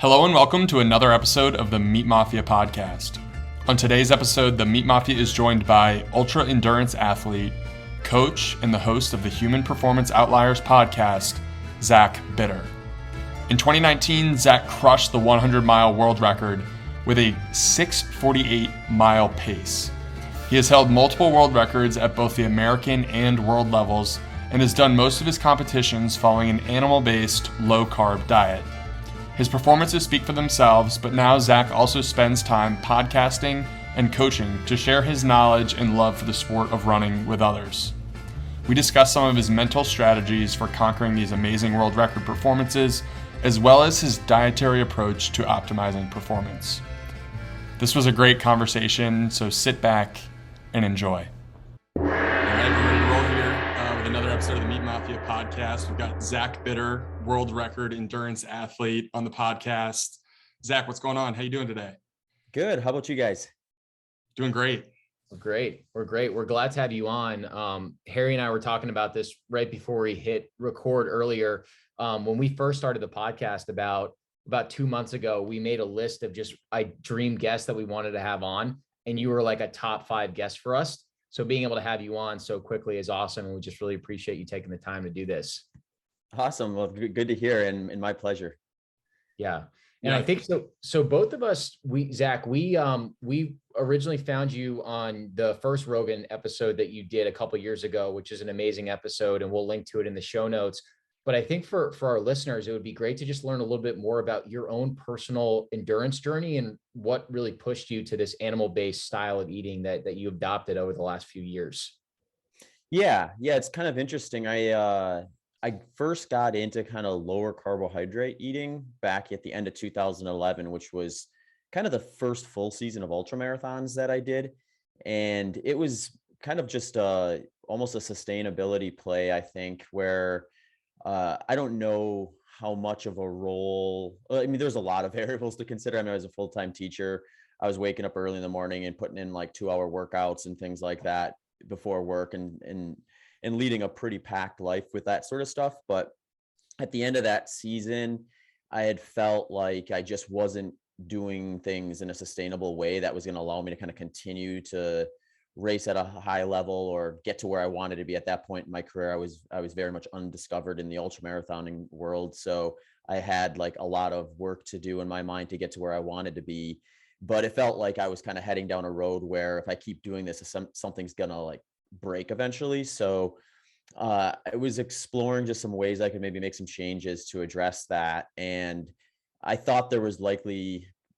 Hello and welcome to another episode of the Meat Mafia podcast. On today's episode, the Meat Mafia is joined by ultra endurance athlete, coach, and the host of the Human Performance Outliers podcast, Zach Bitter. In 2019, Zach crushed the 100-mile world record with a 6:48-mile pace. He has held multiple world records at both the American and world levels and has done most of his competitions following an animal-based, low-carb diet. His performances speak for themselves, but now Zach also spends time podcasting and coaching to share his knowledge and love for the sport of running with others. We discuss some of his mental strategies for conquering these amazing world record performances, as well as his dietary approach to optimizing performance. This was a great conversation, so sit back and enjoy. All right, we're ready to roll here with another episode of the Meat Mafia podcast. We've got Zach Bitter, world record endurance athlete, on the podcast. Zach, what's going on? How you doing today? Good. How about you guys? Doing great. We're great. We're glad to have you on. Harry and I were talking about this right before we hit record earlier. When we first started the podcast about 2 months ago, we made a list of just dream guests that we wanted to have on, and you were like a top 5 guest for us. So being able to have you on so quickly is awesome. And we just really appreciate you taking the time to do this. Awesome. Well, good to hear, and my pleasure. Yeah. And I think so both of us, Zach, we originally found you on the first Rogan episode that you did a couple of years ago, which is an amazing episode, and we'll link to it in the show notes. But I think for our listeners, it would be great to just learn a little bit more about your own personal endurance journey and what really pushed you to this animal-based style of eating that you adopted over the last few years. Yeah. It's kind of interesting. I first got into kind of lower carbohydrate eating back at the end of 2011, which was kind of the first full season of ultra marathons that I did. And it was kind of just almost a sustainability play, I think, where I don't know how much of a role, there's a lot of variables to consider. I was a full-time teacher. I was waking up early in the morning and putting in like 2-hour workouts and things like that before work and leading a pretty packed life with that sort of stuff. But at the end of that season, I had felt like I just wasn't doing things in a sustainable way that was going to allow me to kind of continue to race at a high level or get to where I wanted to be. At that point in my career, I was very much undiscovered in the ultra marathoning world. So I had like a lot of work to do in my mind to get to where I wanted to be. But it felt like I was kind of heading down a road where if I keep doing this, something's going to like break eventually. So I was exploring just some ways I could maybe make some changes to address that. And I thought there was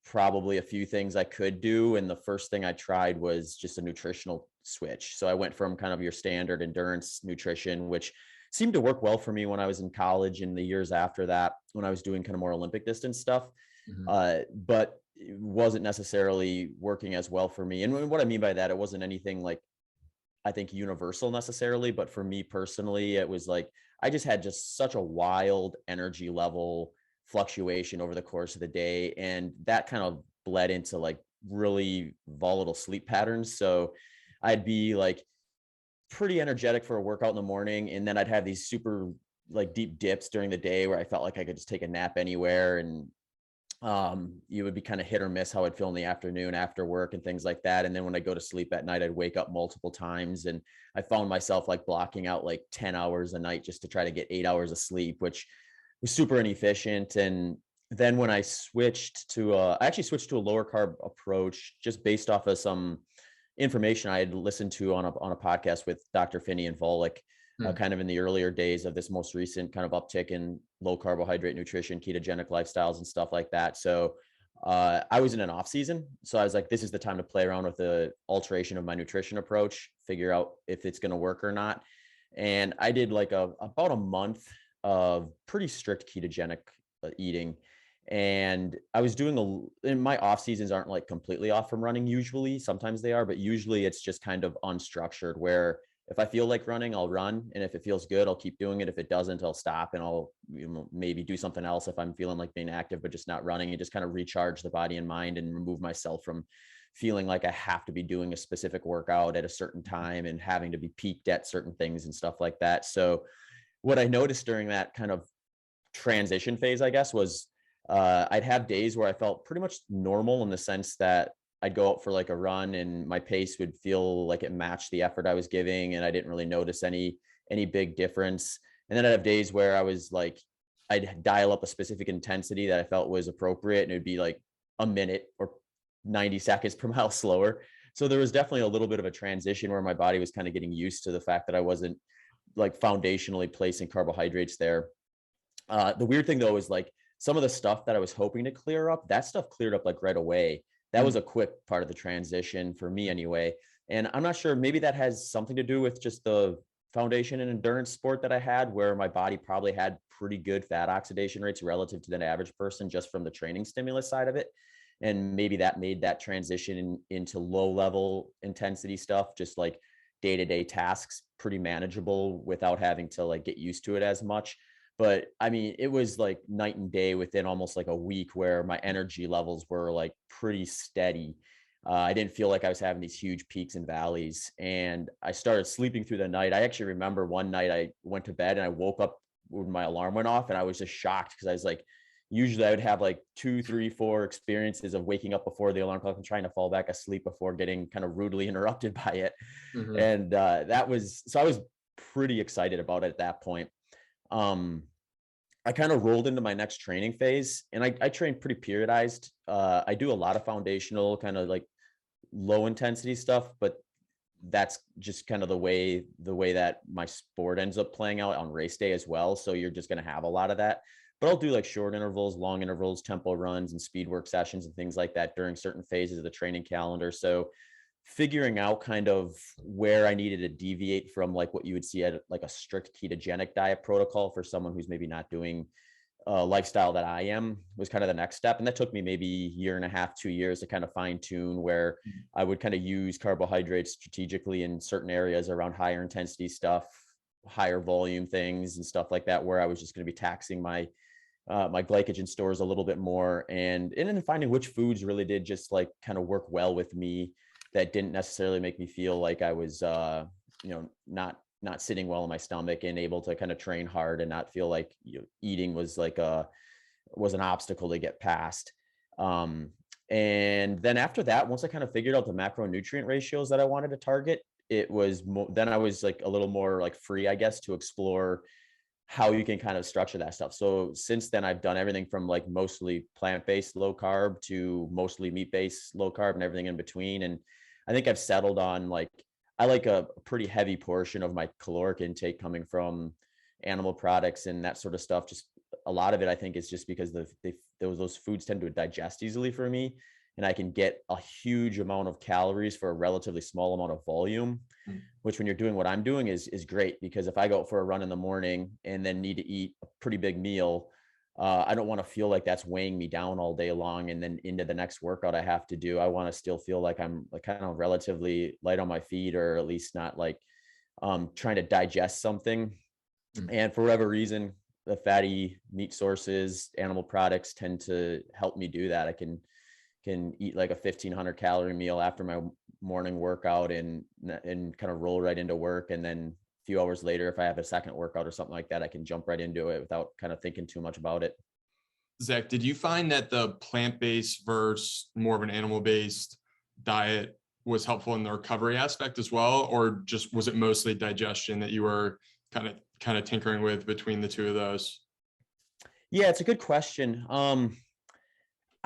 probably a few things I could do. And the first thing I tried was just a nutritional switch. So I went from kind of your standard endurance nutrition, which seemed to work well for me when I was in college and the years after that, when I was doing kind of more Olympic distance stuff. Mm-hmm. But it wasn't necessarily working as well for me. And what I mean by that, it wasn't anything like, I think, universal necessarily, but for me personally, it was like, I just had such a wild energy level fluctuation over the course of the day. And that kind of bled into like really volatile sleep patterns. So I'd be like pretty energetic for a workout in the morning. And then I'd have these super like deep dips during the day where I felt like I could just take a nap anywhere. And you would be kind of hit or miss how I'd feel in the afternoon after work and things like that. And then when I go to sleep at night, I'd wake up multiple times, and I found myself like blocking out like 10 hours a night just to try to get 8 hours of sleep, which was super inefficient. And then when I switched to, I actually switched to a lower carb approach just based off of some information I had listened to on a podcast with Dr. Finney and Volek, kind of in the earlier days of this most recent kind of uptick in low carbohydrate nutrition, ketogenic lifestyles and stuff like that. So I was in an off season. So I was like, this is the time to play around with the alteration of my nutrition approach, figure out if it's going to work or not. And I did like about a month of pretty strict ketogenic eating. And I was doing and my off seasons aren't like completely off from running usually. Sometimes they are, but usually it's just kind of unstructured, where if I feel like running, I'll run. And if it feels good, I'll keep doing it. If it doesn't, I'll stop and I'll maybe do something else if I'm feeling like being active, but just not running, and just kind of recharge the body and mind and remove myself from feeling like I have to be doing a specific workout at a certain time and having to be peaked at certain things and stuff like that. So what I noticed during that kind of transition phase, I guess, was I'd have days where I felt pretty much normal in the sense that I'd go out for like a run and my pace would feel like it matched the effort I was giving, and I didn't really notice any big difference. And then I'd have days where I was like, I'd dial up a specific intensity that I felt was appropriate, and it would be like a minute or 90 seconds per mile slower. So there was definitely a little bit of a transition where my body was kind of getting used to the fact that I wasn't like foundationally placing carbohydrates there. The weird thing though is like some of the stuff that I was hoping to clear up, that stuff cleared up like right away. That was a quick part of the transition for me anyway. And I'm not sure, maybe that has something to do with just the foundation and endurance sport that I had, where my body probably had pretty good fat oxidation rates relative to the average person just from the training stimulus side of it. And maybe that made that transition into low level intensity stuff, just like day-to-day tasks, pretty manageable without having to like get used to it as much. But I mean, it was like night and day within almost like a week where my energy levels were like pretty steady. I didn't feel like I was having these huge peaks and valleys, and I started sleeping through the night. I actually remember one night I went to bed and I woke up when my alarm went off, and I was just shocked because I was like, usually I would have like 2, 3, 4 experiences of waking up before the alarm clock and trying to fall back asleep before getting kind of rudely interrupted by it. Mm-hmm. And that was, so I was pretty excited about it at that point. I kind of rolled into my next training phase, and I train pretty periodized. I do a lot of foundational kind of like low intensity stuff, but that's just kind of the way that my sport ends up playing out on race day as well. So you're just going to have a lot of that, but I'll do like short intervals, long intervals, tempo runs, and speed work sessions and things like that during certain phases of the training calendar. So figuring out kind of where I needed to deviate from like what you would see at like a strict ketogenic diet protocol for someone who's maybe not doing a lifestyle that I am was kind of the next step. And that took me maybe a year and a half, 2 years to kind of fine tune where I would kind of use carbohydrates strategically in certain areas around higher intensity stuff, higher volume things and stuff like that, where I was just going to be taxing my my glycogen stores a little bit more, and then finding which foods really did just like kind of work well with me that didn't necessarily make me feel like I was not sitting well in my stomach and able to kind of train hard and not feel like eating was like was an obstacle to get past. And then after that, once I kind of figured out the macronutrient ratios that I wanted to target, it was then I was like a little more like free, I guess, to explore how you can kind of structure that stuff. So since then, I've done everything from like mostly plant-based low carb to mostly meat-based low carb and everything in between. And I think I've settled on like, I like a pretty heavy portion of my caloric intake coming from animal products and that sort of stuff. Just a lot of it, I think, is just because those foods tend to digest easily for me, and I can get a huge amount of calories for a relatively small amount of volume, which when you're doing what I'm doing is great, because if I go out for a run in the morning and then need to eat a pretty big meal, I don't want to feel like that's weighing me down all day long. And then into the next workout I have to do, I want to still feel like I'm like kind of relatively light on my feet, or at least not like trying to digest something. And for whatever reason, the fatty meat sources, animal products tend to help me do that. I can eat like a 1,500 calorie meal after my morning workout and kind of roll right into work. And then a few hours later, if I have a second workout or something like that, I can jump right into it without kind of thinking too much about it. Zach, did you find that the plant-based versus more of an animal-based diet was helpful in the recovery aspect as well? Or just was it mostly digestion that you were kind of tinkering with between the two of those? Yeah, it's a good question.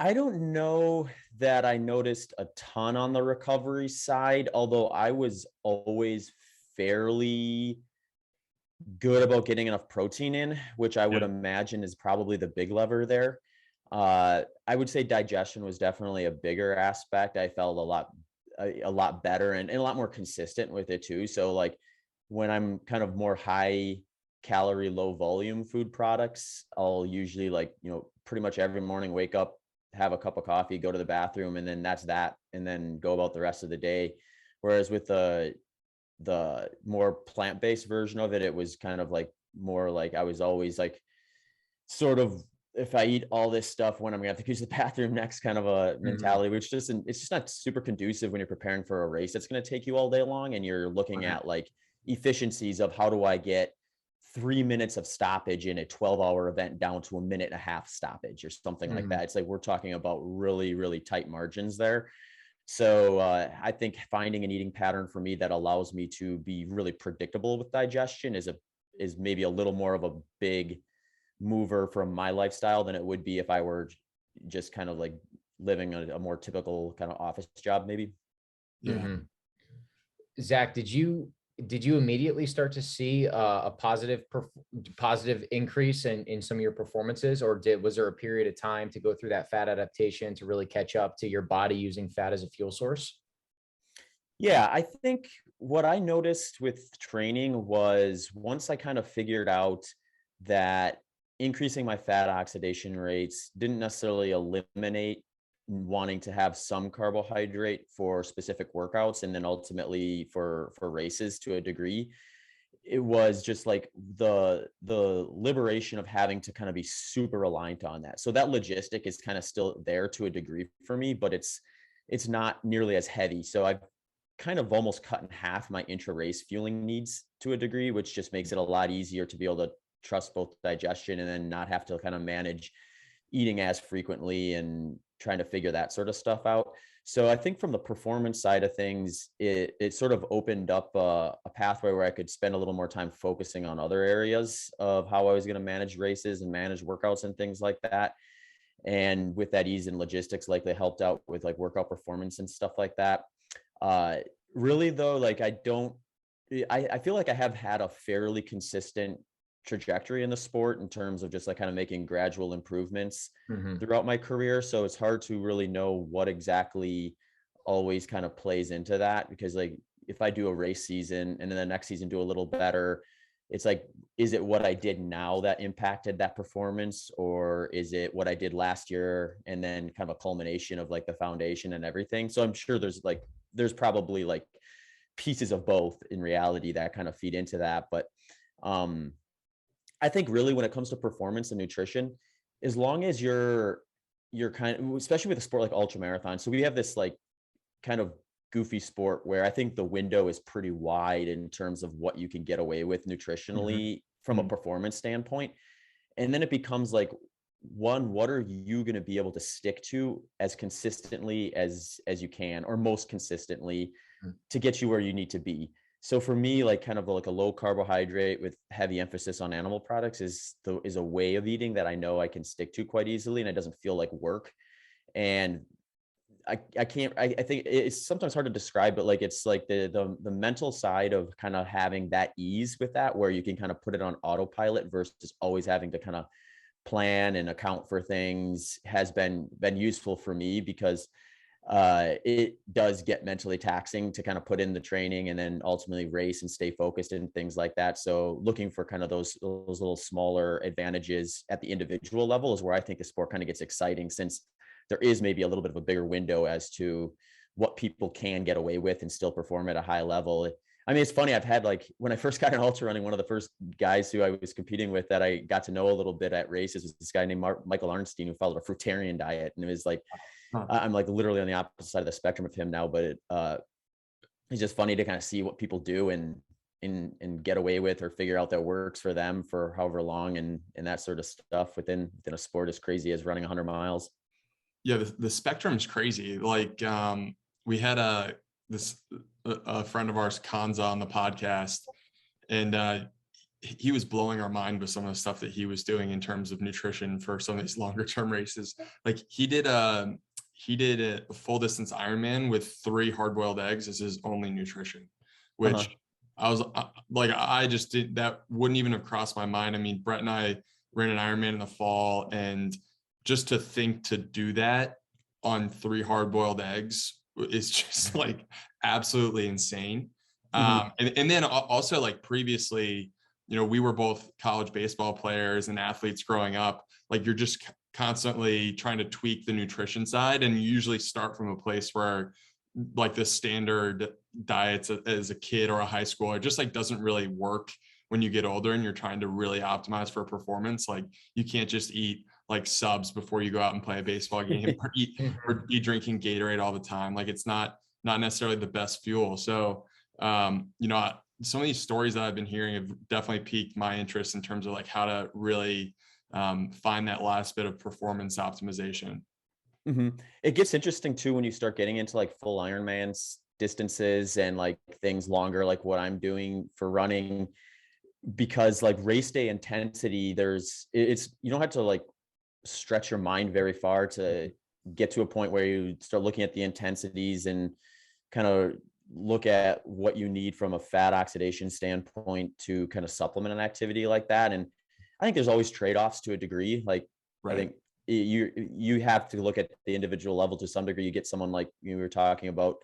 I don't know that I noticed a ton on the recovery side, although I was always fairly good about getting enough protein in, which I would imagine is probably the big lever there. I would say digestion was definitely a bigger aspect. I felt a lot better and a lot more consistent with it too. So like when I'm kind of more high calorie, low volume food products, I'll usually like, pretty much every morning wake up, have a cup of coffee, go to the bathroom, and then that's that, and then go about the rest of the day. Whereas with the more plant-based version of it, it was kind of like more like I was always like sort of, if I eat all this stuff, when I'm gonna have to use the bathroom next kind of a mentality, which it's just not super conducive when you're preparing for a race that's going to take you all day long, and you're looking at like efficiencies of how do I get 3 minutes of stoppage in a 12-hour event down to a minute and a half stoppage or something like that. It's like, we're talking about really, really tight margins there. So I think finding an eating pattern for me that allows me to be really predictable with digestion is maybe a little more of a big mover from my lifestyle than it would be if I were just kind of like living a more typical kind of office job, maybe. Yeah. Zach, did you immediately start to see a positive increase in some of your performances, or was there a period of time to go through that fat adaptation to really catch up to your body using fat as a fuel source? Yeah, I think what I noticed with training was, once I kind of figured out that increasing my fat oxidation rates didn't necessarily eliminate wanting to have some carbohydrate for specific workouts, and then ultimately for races to a degree, it was just like the liberation of having to kind of be super reliant on that. So that logistic is kind of still there to a degree for me, but it's not nearly as heavy. So I've kind of almost cut in half my intra-race fueling needs to a degree, which just makes it a lot easier to be able to trust both digestion and then not have to kind of manage eating as frequently and trying to figure that sort of stuff out. So I think from the performance side of things, it sort of opened up a pathway where I could spend a little more time focusing on other areas of how I was going to manage races and manage workouts and things like that. And with that ease and logistics, like, they helped out with like workout performance and stuff like that. Really though, like, I feel like I have had a fairly consistent trajectory in the sport in terms of just like kind of making gradual improvements throughout my career. So it's hard to really know what exactly always kind of plays into that, because like, if I do a race season and then the next season do a little better, it's like, is it what I did now that impacted that performance, or is it what I did last year and then kind of a culmination of like the foundation and everything? So I'm sure there's probably like pieces of both in reality that kind of feed into that. But I think really when it comes to performance and nutrition, as long as you're kind of, especially with a sport like ultra marathon. So we have this like kind of goofy sport where I think the window is pretty wide in terms of what you can get away with nutritionally from a performance standpoint. And then it becomes like, one, what are you going to be able to stick to as consistently as you can, or most consistently, to get you where you need to be? So for me, like kind of like a low carbohydrate with heavy emphasis on animal products is a way of eating that I know I can stick to quite easily, and it doesn't feel like work. And I think it's sometimes hard to describe, but like, it's like the mental side of kind of having that ease with that, where you can kind of put it on autopilot versus always having to kind of plan and account for things, has been useful for me, because it does get mentally taxing to kind of put in the training and then ultimately race and stay focused and things like that. So looking for kind of those little smaller advantages at the individual level is where I think the sport kind of gets exciting, since there is maybe a little bit of a bigger window as to what people can get away with and still perform at a high level. I mean, it's funny. I've had, like, when I first got in ultra running, one of the first guys who I was competing with that I got to know a little bit at races was this guy named Michael Arnstein, who followed a fruitarian diet. And it was like, I'm like literally on the opposite side of the spectrum of him now, but it's just funny to kind of see what people do and get away with, or figure out that works for them for however long, and that sort of stuff within a sport as crazy as running 100 miles. Yeah, the spectrum is crazy. Like, we had a friend of ours, Kanza, on the podcast, and he was blowing our mind with some of the stuff that he was doing in terms of nutrition for some of these longer term races. Like, he did a full distance Ironman with 3 hard-boiled eggs as his only nutrition, which I was like, I just did that. Wouldn't even have crossed my mind. I mean, Brett and I ran an Ironman in the fall, and just to think to do that on 3 hard-boiled eggs is just like absolutely insane. And then also, like, previously, you know, we were both college baseball players and athletes growing up. Like, you're just constantly trying to tweak the nutrition side, and you usually start from a place where, like, the standard diets as a kid or a high schooler just like doesn't really work when you get older and you're trying to really optimize for performance. Like, you can't just eat like subs before you go out and play a baseball game, or be drinking Gatorade all the time. Like, it's not necessarily the best fuel. So, you know, some of these stories that I've been hearing have definitely piqued my interest in terms of like how to really find that last bit of performance optimization. Mm-hmm. It gets interesting too when you start getting into like full Ironmans distances and like things longer, like what I'm doing for running, because like race day intensity, you don't have to like stretch your mind very far to get to a point where you start looking at the intensities and kind of look at what you need from a fat oxidation standpoint to kind of supplement an activity like that. And I think there's always trade-offs to a degree. Like, right. I think you have to look at the individual level to some degree. You get someone like you were talking about,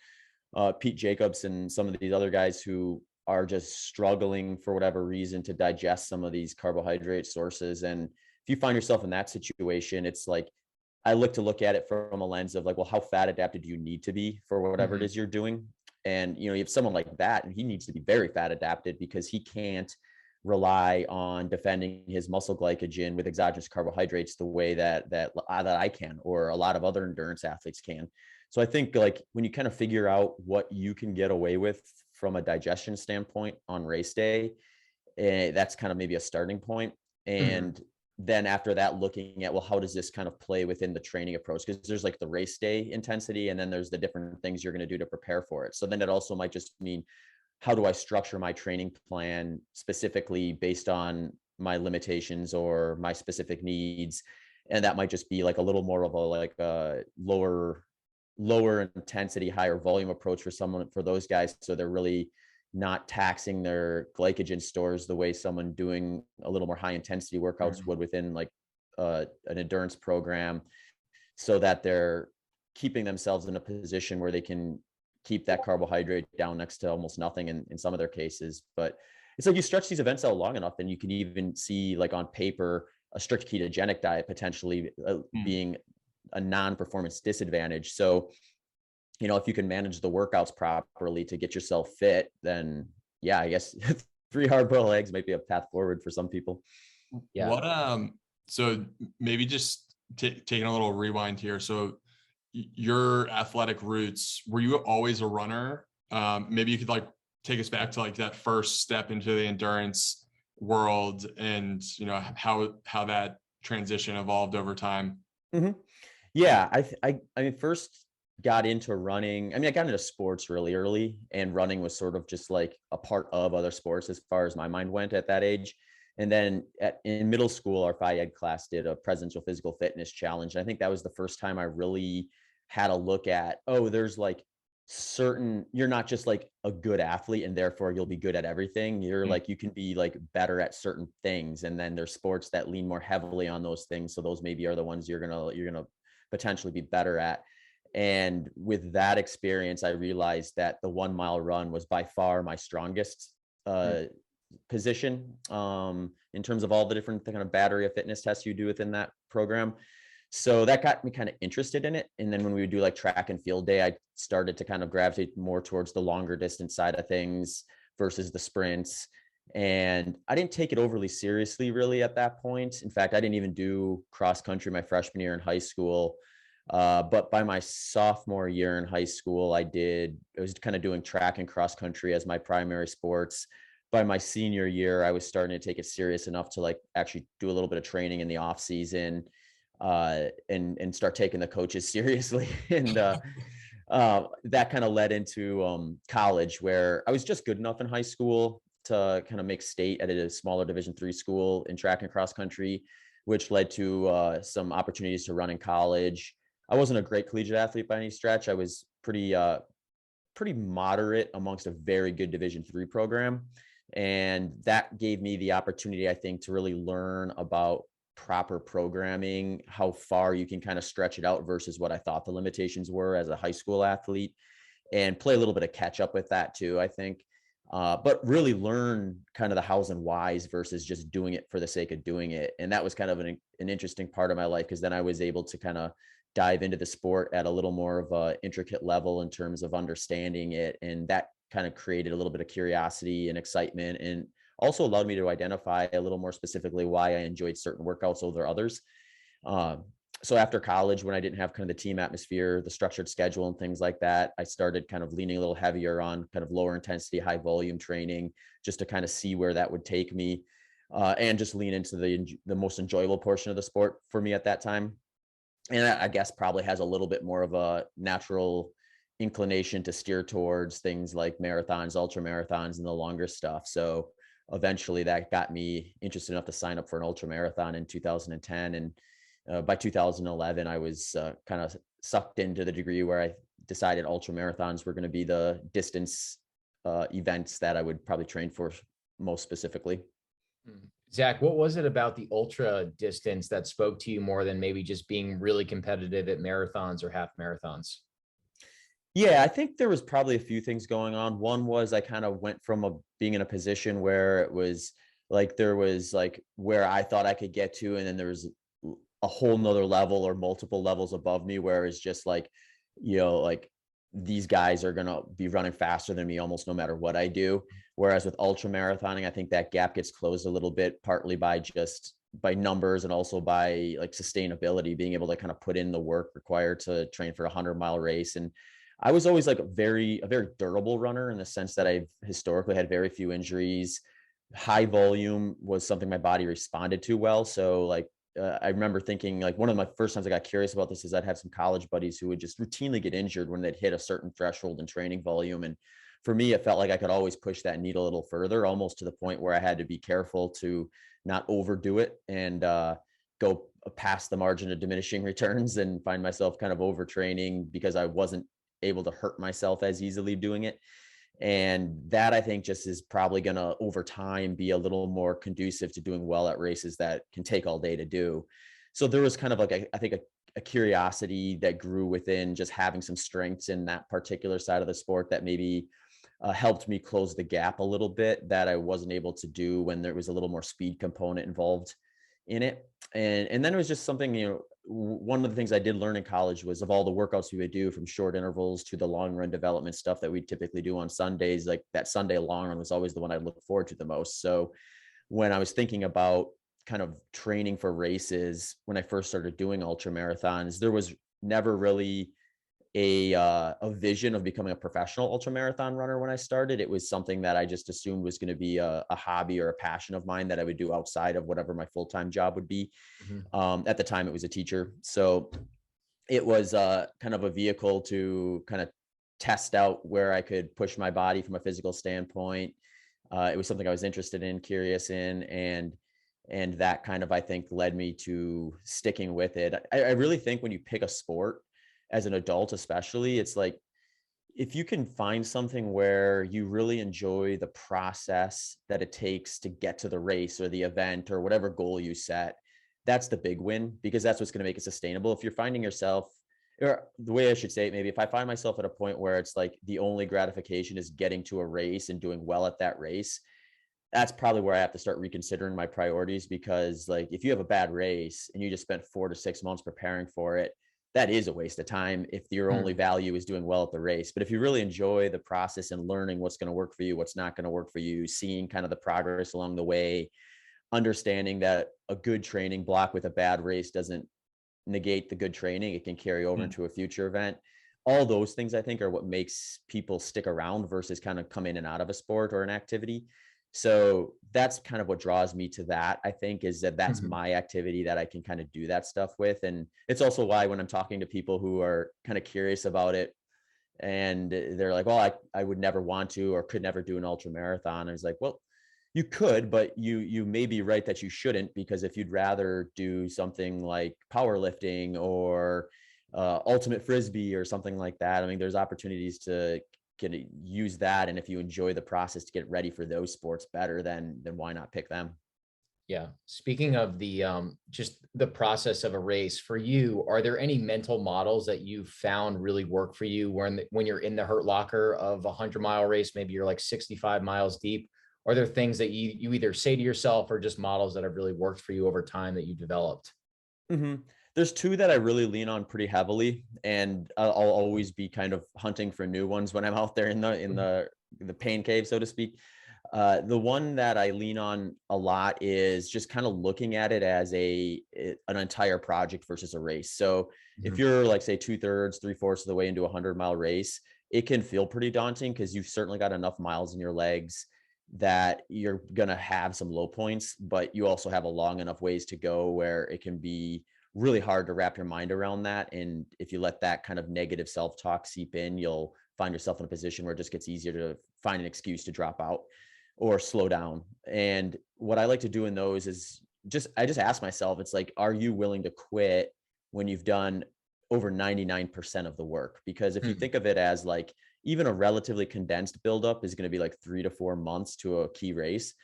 Pete Jacobs and some of these other guys who are just struggling for whatever reason to digest some of these carbohydrate sources. And if you find yourself in that situation, it's like, I look at it from a lens of like, well, how fat adapted do you need to be for whatever it is you're doing? And, you have someone like that, and he needs to be very fat adapted because he can't rely on defending his muscle glycogen with exogenous carbohydrates the way that I can, or a lot of other endurance athletes can. So I think like when you kind of figure out what you can get away with from a digestion standpoint on race day, that's kind of maybe a starting point. And then after that, looking at, well, how does this kind of play within the training approach? Because there's like the race day intensity, and then there's the different things you're going to do to prepare for it. So then it also might just mean, how do I structure my training plan specifically based on my limitations or my specific needs? And that might just be like a little more of a lower intensity, higher volume approach for those guys. So they're really not taxing their glycogen stores the way someone doing a little more high intensity workouts would within like an endurance program, so that they're keeping themselves in a position where they can keep that carbohydrate down next to almost nothing in some of their cases. But it's like you stretch these events out long enough and you can even see like on paper a strict ketogenic diet potentially being a non-performance disadvantage. So if you can manage the workouts properly to get yourself fit, then yeah, I guess 3 hard-boiled eggs might be a path forward for some people. Yeah. So maybe just taking a little rewind here. So your athletic roots, were you always a runner? Maybe you could like take us back to like that first step into the endurance world and, how that transition evolved over time. Mm-hmm. Yeah. I mean, first got into running. I mean, I got into sports really early, and running was sort of just like a part of other sports as far as my mind went at that age. And then in middle school, our Phi Ed class did a presidential physical fitness challenge. And I think that was the first time I really had a look at, there's like you're not just like a good athlete and therefore you'll be good at everything. You're like, you can be like better at certain things. And then there's sports that lean more heavily on those things. So those maybe are the ones you're going to potentially be better at. And with that experience, I realized that the 1 mile run was by far my strongest position in terms of all the different kind of battery of fitness tests you do within that program. So that got me kind of interested in it. And then when we would do like track and field day, I started to kind of gravitate more towards the longer distance side of things versus the sprints. And I didn't take it overly seriously really at that point. In fact, I didn't even do cross country my freshman year in high school. But by my sophomore year in high school, I was kind of doing track and cross country as my primary sports. By my senior year, I was starting to take it serious enough to like actually do a little bit of training in the off season, and start taking the coaches seriously. And that kind of led into college, where I was just good enough in high school to kind of make state at a smaller Division III school in track and cross country, which led to some opportunities to run in college. I wasn't a great collegiate athlete by any stretch. I was pretty moderate amongst a very good Division III program. And that gave me the opportunity, I think, to really learn about proper programming, how far you can kind of stretch it out versus what I thought the limitations were as a high school athlete, and play a little bit of catch up with that too, I think. But really learn kind of the hows and whys versus just doing it for the sake of doing it. And that was kind of an interesting part of my life, because then I was able to kind of dive into the sport at a little more of a intricate level in terms of understanding it. And that kind of created a little bit of curiosity and excitement, and also allowed me to identify a little more specifically why I enjoyed certain workouts over others. So after college, when I didn't have kind of the team atmosphere, the structured schedule and things like that, I started kind of leaning a little heavier on kind of lower intensity, high volume training, just to kind of see where that would take me, and just lean into the most enjoyable portion of the sport for me at that time. And I guess probably has a little bit more of a natural inclination to steer towards things like marathons, ultra marathons, and the longer stuff. So eventually that got me interested enough to sign up for an ultra marathon in 2010. And by 2011, I was kind of sucked into the degree where I decided ultra marathons were going to be the distance events that I would probably train for most specifically. Zach, what was it about the ultra distance that spoke to you more than maybe just being really competitive at marathons or half marathons? Yeah, I think there was probably a few things going on. One was I kind of went from being in a position where it was like there was like where I thought I could get to, and then there was a whole nother level or multiple levels above me where it's just like, like these guys are going to be running faster than me almost no matter what I do. Whereas with ultra marathoning, I think that gap gets closed a little bit, partly by numbers and also by like sustainability, being able to kind of put in the work required to train for a 100-mile race. And I was always like a very durable runner in the sense that I've historically had very few injuries. High volume was something my body responded to well. So like, I remember thinking like one of my first times I got curious about this is I'd have some college buddies who would just routinely get injured when they'd hit a certain threshold in training volume. And for me, it felt like I could always push that needle a little further, almost to the point where I had to be careful to not overdo it and go past the margin of diminishing returns and find myself kind of overtraining because I wasn't able to hurt myself as easily doing it. And that I think just is probably going to over time be a little more conducive to doing well at races that can take all day to do. So there was kind of like, I think a curiosity that grew within just having some strengths in that particular side of the sport that maybe helped me close the gap a little bit that I wasn't able to do when there was a little more speed component involved in it. And then it was just something, one of the things I did learn in college was of all the workouts we would do, from short intervals to the long run development stuff that we typically do on Sundays, like that Sunday long run was always the one I looked forward to the most. So when I was thinking about kind of training for races, when I first started doing ultra marathons, there was never really a vision of becoming a professional ultra marathon runner. When I started, it was something that I just assumed was going to be a hobby or a passion of mine that I would do outside of whatever my full-time job would be. At the time it was a teacher. So it was kind of a vehicle to kind of test out where I could push my body from a physical standpoint. It was something I was interested in, curious in, and that kind of, I think, led me to sticking with it. I really think when you pick a sport as an adult, especially, it's like, if you can find something where you really enjoy the process that it takes to get to the race or the event or whatever goal you set, that's the big win, because that's what's going to make it sustainable. If you're finding yourself, or the way I should say it, maybe if I find myself at a point where it's like the only gratification is getting to a race and doing well at that race, that's probably where I have to start reconsidering my priorities. Because like, if you have a bad race and you just spent 4 to 6 months preparing for it, that is a waste of time if your only value is doing well at the race. But if you really enjoy the process and learning what's going to work for you, what's not going to work for you, seeing kind of the progress along the way, understanding that a good training block with a bad race doesn't negate the good training, it can carry over into a future event. All those things, I think, are what makes people stick around versus kind of come in and out of a sport or an activity. So that's kind of what draws me to that, I think, is that that's my activity that I can kind of do that stuff with. And it's also why when I'm talking to people who are kind of curious about it and they're like, well, I would never want to or could never do an ultra marathon, I was like, well, you could, but you may be right that you shouldn't, because if you'd rather do something like powerlifting or ultimate frisbee or something like that, I mean, there's opportunities to can use that. And if you enjoy the process to get ready for those sports better, then why not pick them? Yeah. Speaking of the just the process of a race for you, are there any mental models that you found really work for you when you're in the hurt locker of a 100-mile race? Maybe you're like 65 miles deep. Are there things that you either say to yourself or just models that have really worked for you over time that you developed? There's two that I really lean on pretty heavily, and I'll always be kind of hunting for new ones when I'm out there in the pain cave, so to speak. The one that I lean on a lot is just kind of looking at it as an entire project versus a race. So if you're like, say, 2/3, 3/4 of the way into a 100-mile race, it can feel pretty daunting because you've certainly got enough miles in your legs that you're going to have some low points, but you also have a long enough ways to go where it can be really hard to wrap your mind around that. And if you let that kind of negative self-talk seep in, you'll find yourself in a position where it just gets easier to find an excuse to drop out or slow down. And what I like to do in those is I just ask myself, it's like, are you willing to quit when you've done over 99% of the work? Because if you think of it as like, even a relatively condensed buildup is going to be like 3 to 4 months to a key race.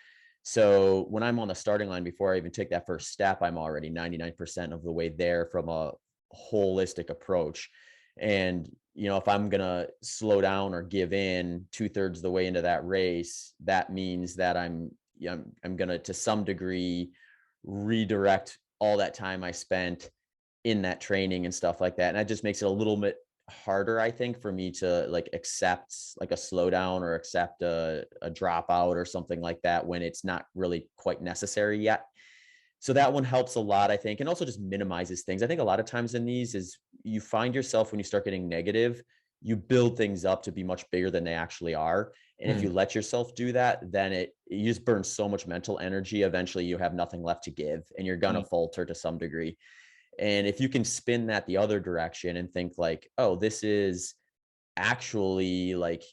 So when I'm on the starting line, before I even take that first step, I'm already 99% of the way there from a holistic approach. And, if I'm going to slow down or give in 2/3 of the way into that race, that means that I'm going to some degree, redirect all that time I spent in that training and stuff like that. And that just makes it a little bit harder, I think, for me to like accept like a slowdown or accept a dropout or something like that when it's not really quite necessary yet. So that one helps a lot, I think, and also just minimizes things. I think a lot of times in these is you find yourself when you start getting negative, you build things up to be much bigger than they actually are. And if you let yourself do that, then you just burn so much mental energy. Eventually you have nothing left to give and you're going to falter to some degree. And if you can spin that the other direction and think like, oh, this is actually like,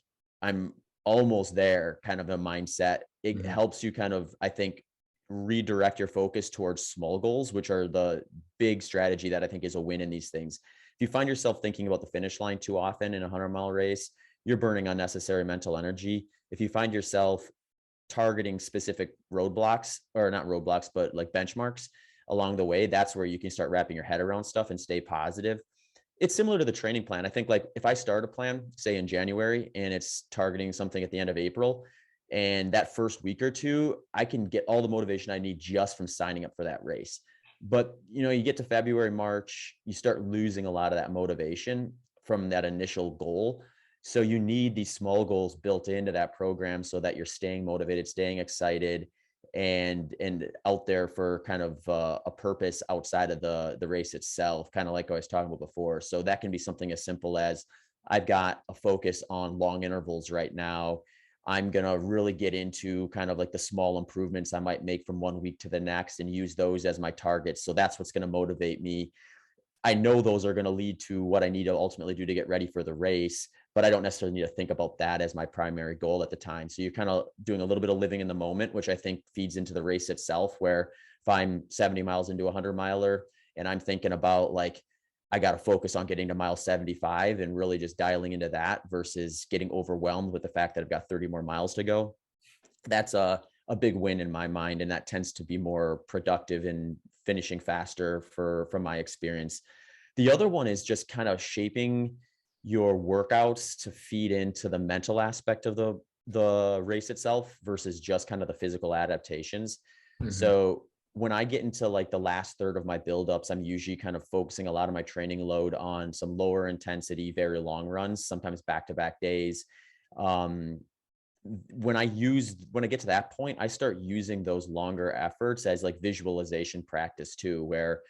I'm almost there kind of a mindset, it helps you kind of, I think, redirect your focus towards small goals, which are the big strategy that I think is a win in these things. If you find yourself thinking about the finish line too often in a 100-mile race, you're burning unnecessary mental energy. If you find yourself targeting specific roadblocks, or not roadblocks, but like benchmarks along the way, that's where you can start wrapping your head around stuff and stay positive. It's similar to the training plan. I think like if I start a plan, say in January, and it's targeting something at the end of April, and that first week or two, I can get all the motivation I need just from signing up for that race. But, you get to February, March, you start losing a lot of that motivation from that initial goal. So you need these small goals built into that program so that you're staying motivated, staying excited, and out there for kind of a purpose outside of the race itself, kind of like I was talking about before. So that can be something as simple as, I've got a focus on long intervals right now. I'm going to really get into kind of like the small improvements I might make from one week to the next and use those as my targets. So that's what's going to motivate me. I know those are going to lead to what I need to ultimately do to get ready for the race, but I don't necessarily need to think about that as my primary goal at the time. So you're kind of doing a little bit of living in the moment, which I think feeds into the race itself, where if I'm 70 miles into a 100-miler and I'm thinking about like, I got to focus on getting to mile 75 and really just dialing into that versus getting overwhelmed with the fact that I've got 30 more miles to go. That's a big win in my mind. And that tends to be more productive and finishing faster from my experience. The other one is just kind of shaping your workouts to feed into the mental aspect of the race itself versus just kind of the physical adaptations. So when I get into like the last third of my buildups, I'm usually kind of focusing a lot of my training load on some lower intensity, very long runs, sometimes back-to-back days. When I get to that point, I start using those longer efforts as like visualization practice too, where,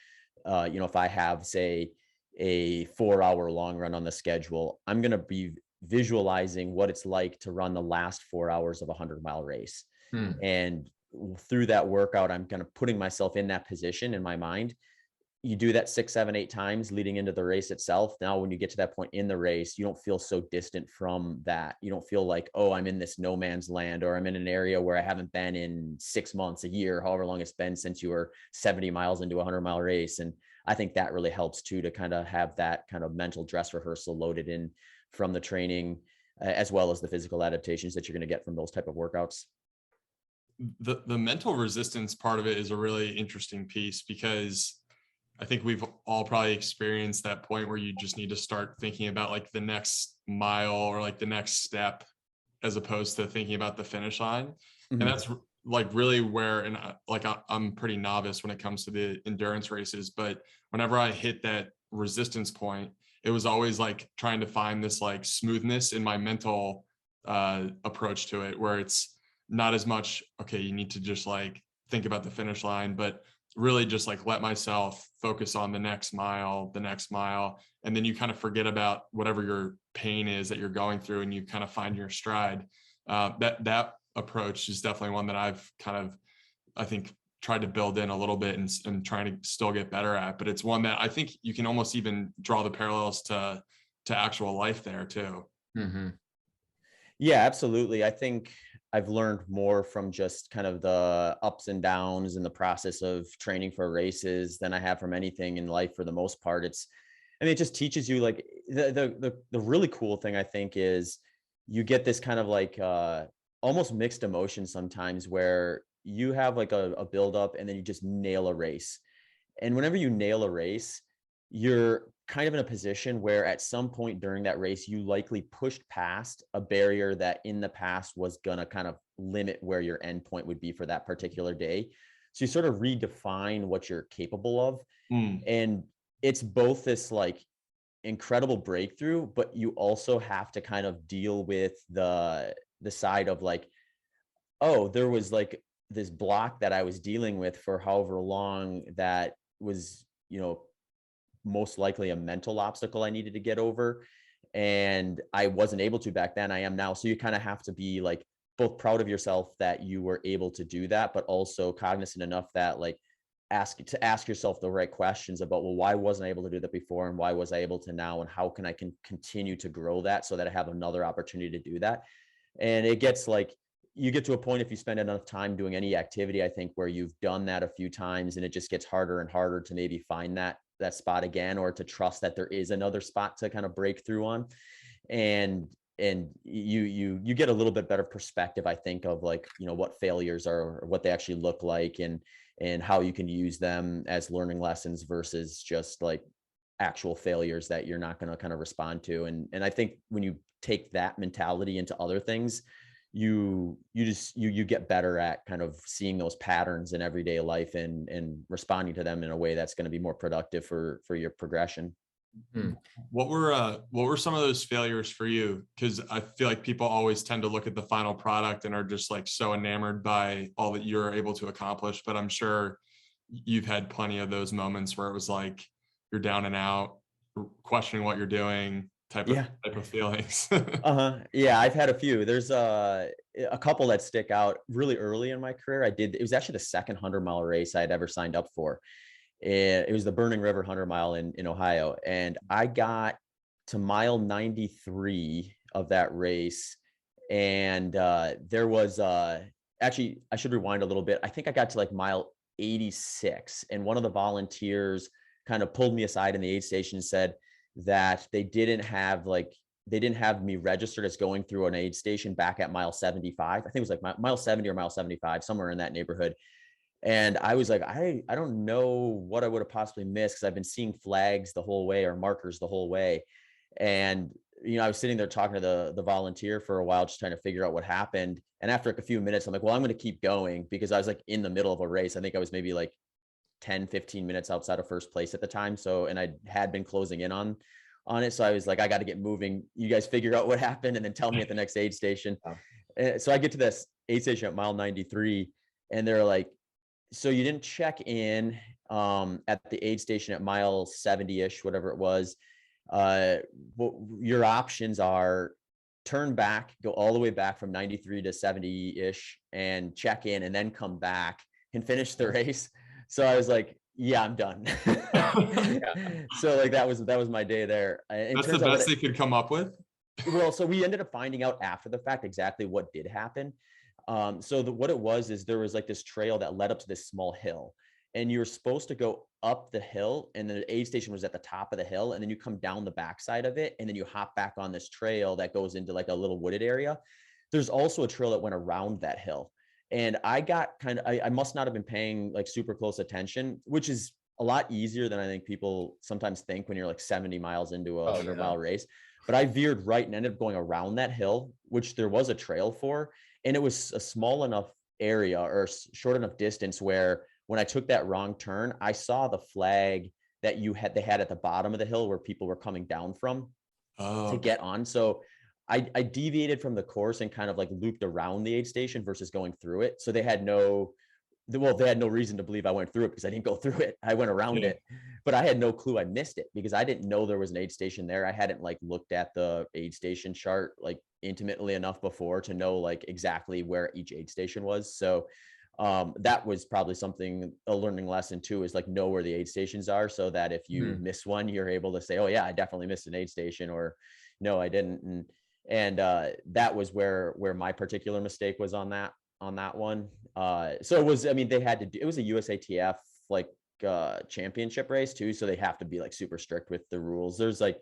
if I have, say, a 4-hour long run on the schedule, I'm going to be visualizing what it's like to run the last 4 hours of a 100-mile race. And through that workout, I'm kind of putting myself in that position in my mind. You do that 6, 7, 8 times leading into the race itself. Now, when you get to that point in the race, you don't feel so distant from that. You don't feel like, oh, I'm in this no man's land, or I'm in an area where I haven't been in 6 months, a year, however long it's been since you were 70 miles into a 100-mile race. And I think that really helps too, to kind of have that kind of mental dress rehearsal loaded in from the training, as well as the physical adaptations that you're going to get from those type of workouts. The mental resistance part of it is a really interesting piece, because I think we've all probably experienced that point where you just need to start thinking about like the next mile or like the next step, as opposed to thinking about the finish line. And that's like really where, and like I'm pretty novice when it comes to the endurance races, but whenever I hit that resistance point, it was always like trying to find this like smoothness in my mental approach to it, where it's not as much, okay, you need to just like think about the finish line, but really just like let myself focus on the next mile. And then you kind of forget about whatever your pain is that you're going through, and you kind of find your stride. That approach is definitely one that I've kind of, I think, tried to build in a little bit and trying to still get better at. But it's one that I think you can almost even draw the parallels to actual life there too. Mm-hmm. Yeah, absolutely. I think I've learned more from just kind of the ups and downs in the process of training for races than I have from anything in life for the most part. It just teaches you, like, the really cool thing I think is you get this kind of like almost mixed emotion sometimes, where you have like a build up and then you just nail a race. And whenever you nail a race, you're kind of in a position where at some point during that race, you likely pushed past a barrier that in the past was going to kind of limit where your endpoint would be for that particular day. So you sort of redefine what you're capable of. And it's both this like incredible breakthrough, but you also have to kind of deal with the side of like, oh, there was like this block that I was dealing with for however long that was, most likely a mental obstacle I needed to get over. And I wasn't able to back then. I am now. So you kind of have to be like both proud of yourself that you were able to do that, but also cognizant enough that like ask yourself the right questions about, well, why wasn't I able to do that before? And why was I able to now? And how can I continue to grow that so that I have another opportunity to do that? And it gets like, you get to a point, if you spend enough time doing any activity, I think, where you've done that a few times, and it just gets harder and harder to maybe find that spot again, or to trust that there is another spot to kind of break through on. And you get a little bit better perspective, I think, of like, what failures are, or what they actually look like, and how you can use them as learning lessons versus just like actual failures that you're not going to kind of respond to. And I think when you take that mentality into other things, you get better at kind of seeing those patterns in everyday life and responding to them in a way that's going to be more productive for your progression. What were some of those failures for you? Because I feel like people always tend to look at the final product and are just like so enamored by all that you're able to accomplish. But I'm sure you've had plenty of those moments where it was like you're down and out, questioning what you're doing, type of feelings. Yeah, I've had a few. There's a couple that stick out really early in my career. It was actually the second 100-mile race I had ever signed up for. It was the Burning River 100-mile in Ohio. And I got to mile 93 of that race. And there was actually, I should rewind a little bit. I think I got to like mile 86. And one of the volunteers kind of pulled me aside in the aid station and said that they didn't have me registered as going through an aid station back at mile 75. I think it was like mile 70 or mile 75, somewhere in that neighborhood. And I was like, I don't know what I would have possibly missed, because I've been seeing flags the whole way, or markers the whole way. And, I was sitting there talking to the volunteer for a while, just trying to figure out what happened. And after a few minutes, I'm like, well, I'm going to keep going, because I was like in the middle of a race. I think I was maybe like 10, 15 minutes outside of first place at the time. So, and I had been closing in on it. So I was like, I got to get moving. You guys figure out what happened and then tell me at the next aid station. So I get to this aid station at mile 93, and they're like, so you didn't check in at the aid station at mile 70-ish, whatever it was. What your options are: turn back, go all the way back from 93 to 70-ish and check in, and then come back and finish the race. So I was like, yeah, I'm done. So like that was my day there. That's the best they could come up with. Well, so we ended up finding out after the fact exactly what did happen. So what it was is there was like this trail that led up to this small hill, and you were supposed to go up the hill, and the aid station was at the top of the hill, and then you come down the backside of it, and then you hop back on this trail that goes into like a little wooded area. There's also a trail that went around that hill. And I got I must not have been paying like super close attention, which is a lot easier than I think people sometimes think when you're like 70 miles into a 100-mile race. But I veered right and ended up going around that hill, which there was a trail for. And it was a small enough area, or short enough distance, where when I took that wrong turn, I saw the flag that they had at the bottom of the hill where people were coming down from to get on. So I deviated from the course and kind of like looped around the aid station versus going through it. So they had no reason to believe I went through it because I didn't go through it. I went around it, but I had no clue I missed it because I didn't know there was an aid station there. I hadn't like looked at the aid station chart like intimately enough before to know like exactly where each aid station was. So that was probably a learning lesson too, is like know where the aid stations are so that if you miss one, you're able to say, oh yeah, I definitely missed an aid station, or no, I didn't. And that was where my particular mistake was on that one. So it was, I mean, it was a USATF like championship race too. So they have to be like super strict with the rules. There's like,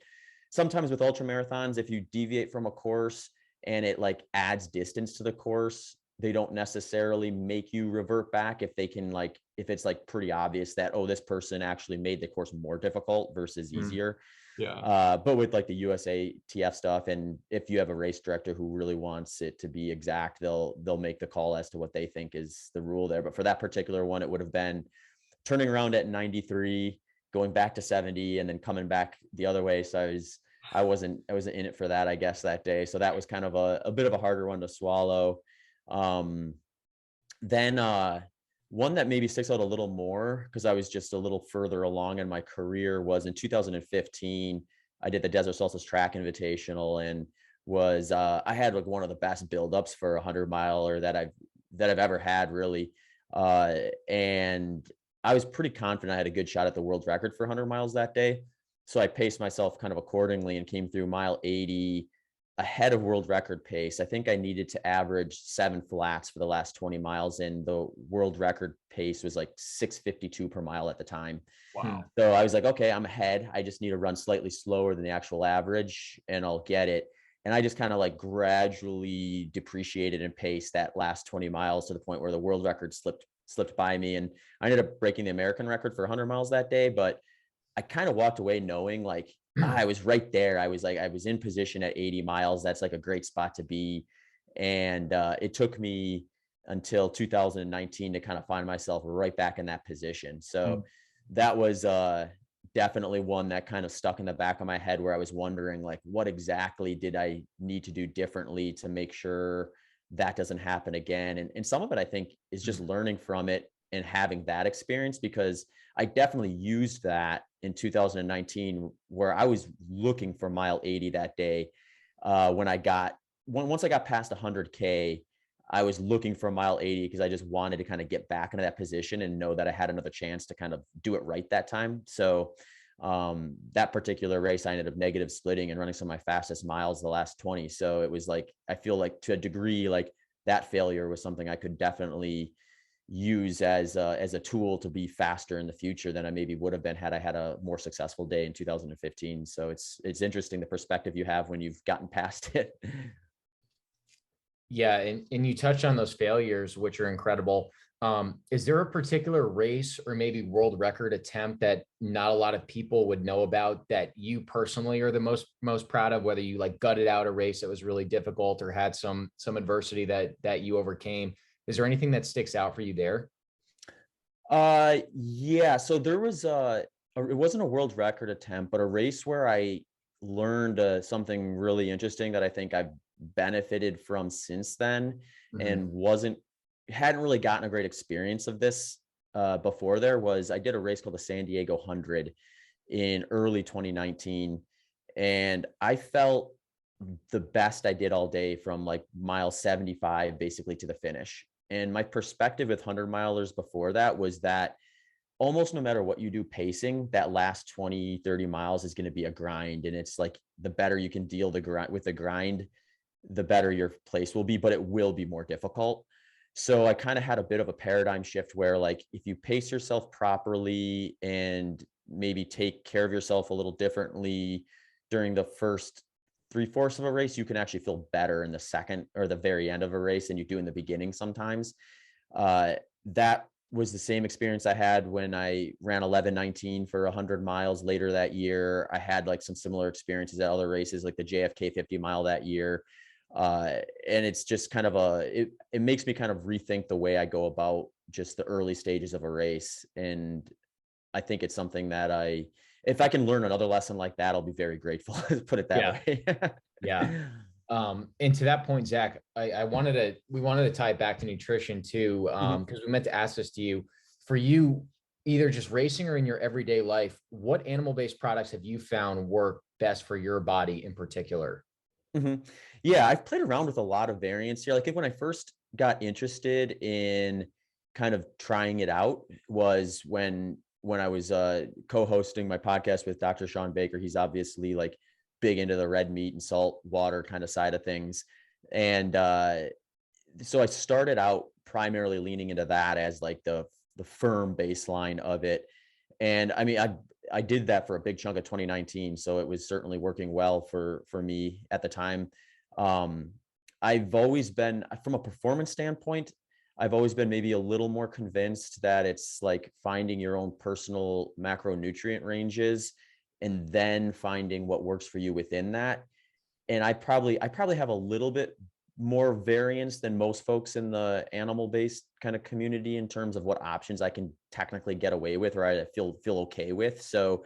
sometimes with ultra marathons, if you deviate from a course and it like adds distance to the course, they don't necessarily make you revert back if it's like pretty obvious that, oh, this person actually made the course more difficult versus easier. Yeah. But with like the USATF stuff, and if you have a race director who really wants it to be exact, they'll make the call as to what they think is the rule there. But for that particular one, it would have been turning around at 93, going back to 70, and then coming back the other way. So I wasn't in it for that, I guess, that day. So that was kind of a bit of a harder one to swallow. Then one that maybe sticks out a little more because I was just a little further along in my career was in 2015. I did the Desert Solstice Track Invitational, and I had like one of the best buildups for a 100-miler that I've ever had, really. And I was pretty confident I had a good shot at the world record for 100 miles that day. So I paced myself kind of accordingly and came through mile 80 ahead of world record pace. I think I needed to average 7 flats for the last 20 miles. And the world record pace was like 6:52 per mile at the time. Wow. So I was like, okay, I'm ahead. I just need to run slightly slower than the actual average and I'll get it. And I just kind of like gradually depreciated in pace that last 20 miles to the point where the world record slipped by me. And I ended up breaking the American record for 100 miles that day. But I kind of walked away knowing like, I was right there. I was in position at 80 miles. That's like a great spot to be. And it took me until 2019 to kind of find myself right back in that position. So that was definitely one that kind of stuck in the back of my head, where I was wondering like, what exactly did I need to do differently to make sure that doesn't happen again? And some of it, I think, is just learning from it and having that experience, because I definitely used that in 2019, where I was looking for mile 80 that day. Once I got past 100K, I was looking for mile 80 because I just wanted to kind of get back into that position and know that I had another chance to kind of do it right that time. So that particular race, I ended up negative splitting and running some of my fastest miles the last 20. So it was like, I feel like to a degree, like that failure was something I could definitely use as a tool to be faster in the future than I maybe would have been had I had a more successful day in 2015. So it's interesting the perspective you have when you've gotten past it. Yeah. And you touched on those failures, which are incredible. Is there a particular race or maybe world record attempt that not a lot of people would know about that you personally are the most proud of, whether you like gutted out a race that was really difficult or had some adversity that you overcame? Is there anything that sticks out for you there? Yeah. So there was it wasn't a world record attempt, but a race where I learned something really interesting that I think I've benefited from since then, and hadn't really gotten a great experience of this before. I did a race called the San Diego 100 in early 2019, and I felt the best I did all day from like mile 75 basically to the finish. And my perspective with 100 milers before that was that almost no matter what you do pacing, that last 20, 30 miles is going to be a grind. And it's like, the better you can deal with the grind, the better your place will be, but it will be more difficult. So I kind of had a bit of a paradigm shift where, like, if you pace yourself properly and maybe take care of yourself a little differently during the first 3/4 of a race, you can actually feel better in the second or the very end of a race than you do in the beginning sometimes. That was the same experience I had when I ran 11:19 for 100 miles later that year. I had like some similar experiences at other races, like the JFK 50 mile that year. And it's just kind of it makes me kind of rethink the way I go about just the early stages of a race. And I think it's something that if I can learn another lesson like that, I'll be very grateful. Put it that way. Yeah. And to that point, Zach, we wanted to tie it back to nutrition too, because we meant to ask this to you. For you, either just racing or in your everyday life, what animal-based products have you found work best for your body in particular? Yeah, I've played around with a lot of variants here. Like when I first got interested in kind of trying it out was when I was co-hosting my podcast with Dr. Sean Baker. He's obviously like big into the red meat and salt water kind of side of things. And so I started out primarily leaning into that as like the firm baseline of it. And I mean, I did that for a big chunk of 2019. So it was certainly working well for me at the time. I've always been, from a performance standpoint, I've always been maybe a little more convinced that it's like finding your own personal macronutrient ranges and then finding what works for you within that. And I probably have a little bit more variance than most folks in the animal-based kind of community in terms of what options I can technically get away with or I feel okay with. So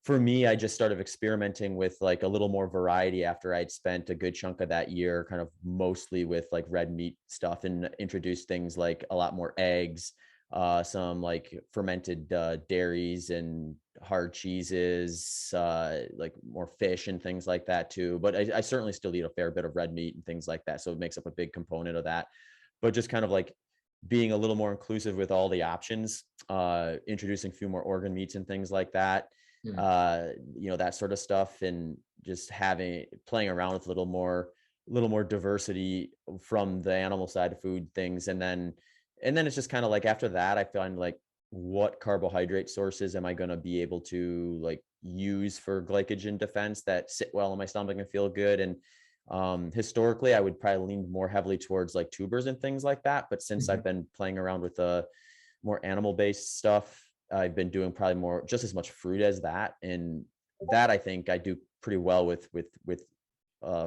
for me, I just started experimenting with like a little more variety after I'd spent a good chunk of that year kind of mostly with like red meat stuff and introduced things like a lot more eggs, some like fermented dairies and hard cheeses, like more fish and things like that too. But I certainly still eat a fair bit of red meat and things like that. So it makes up a big component of that. But just kind of like being a little more inclusive with all the options, introducing a few more organ meats and things like that. That sort of stuff, and just playing around with a little more diversity from the animal side of food things. And then it's just kind of like, after that, I find like, what carbohydrate sources am I going to be able to like use for glycogen defense that sit well in my stomach and feel good? And historically, I would probably lean more heavily towards like tubers and things like that. But since I've been playing around with the more animal-based stuff, I've been doing probably more, just as much fruit as that. And that I think I do pretty well with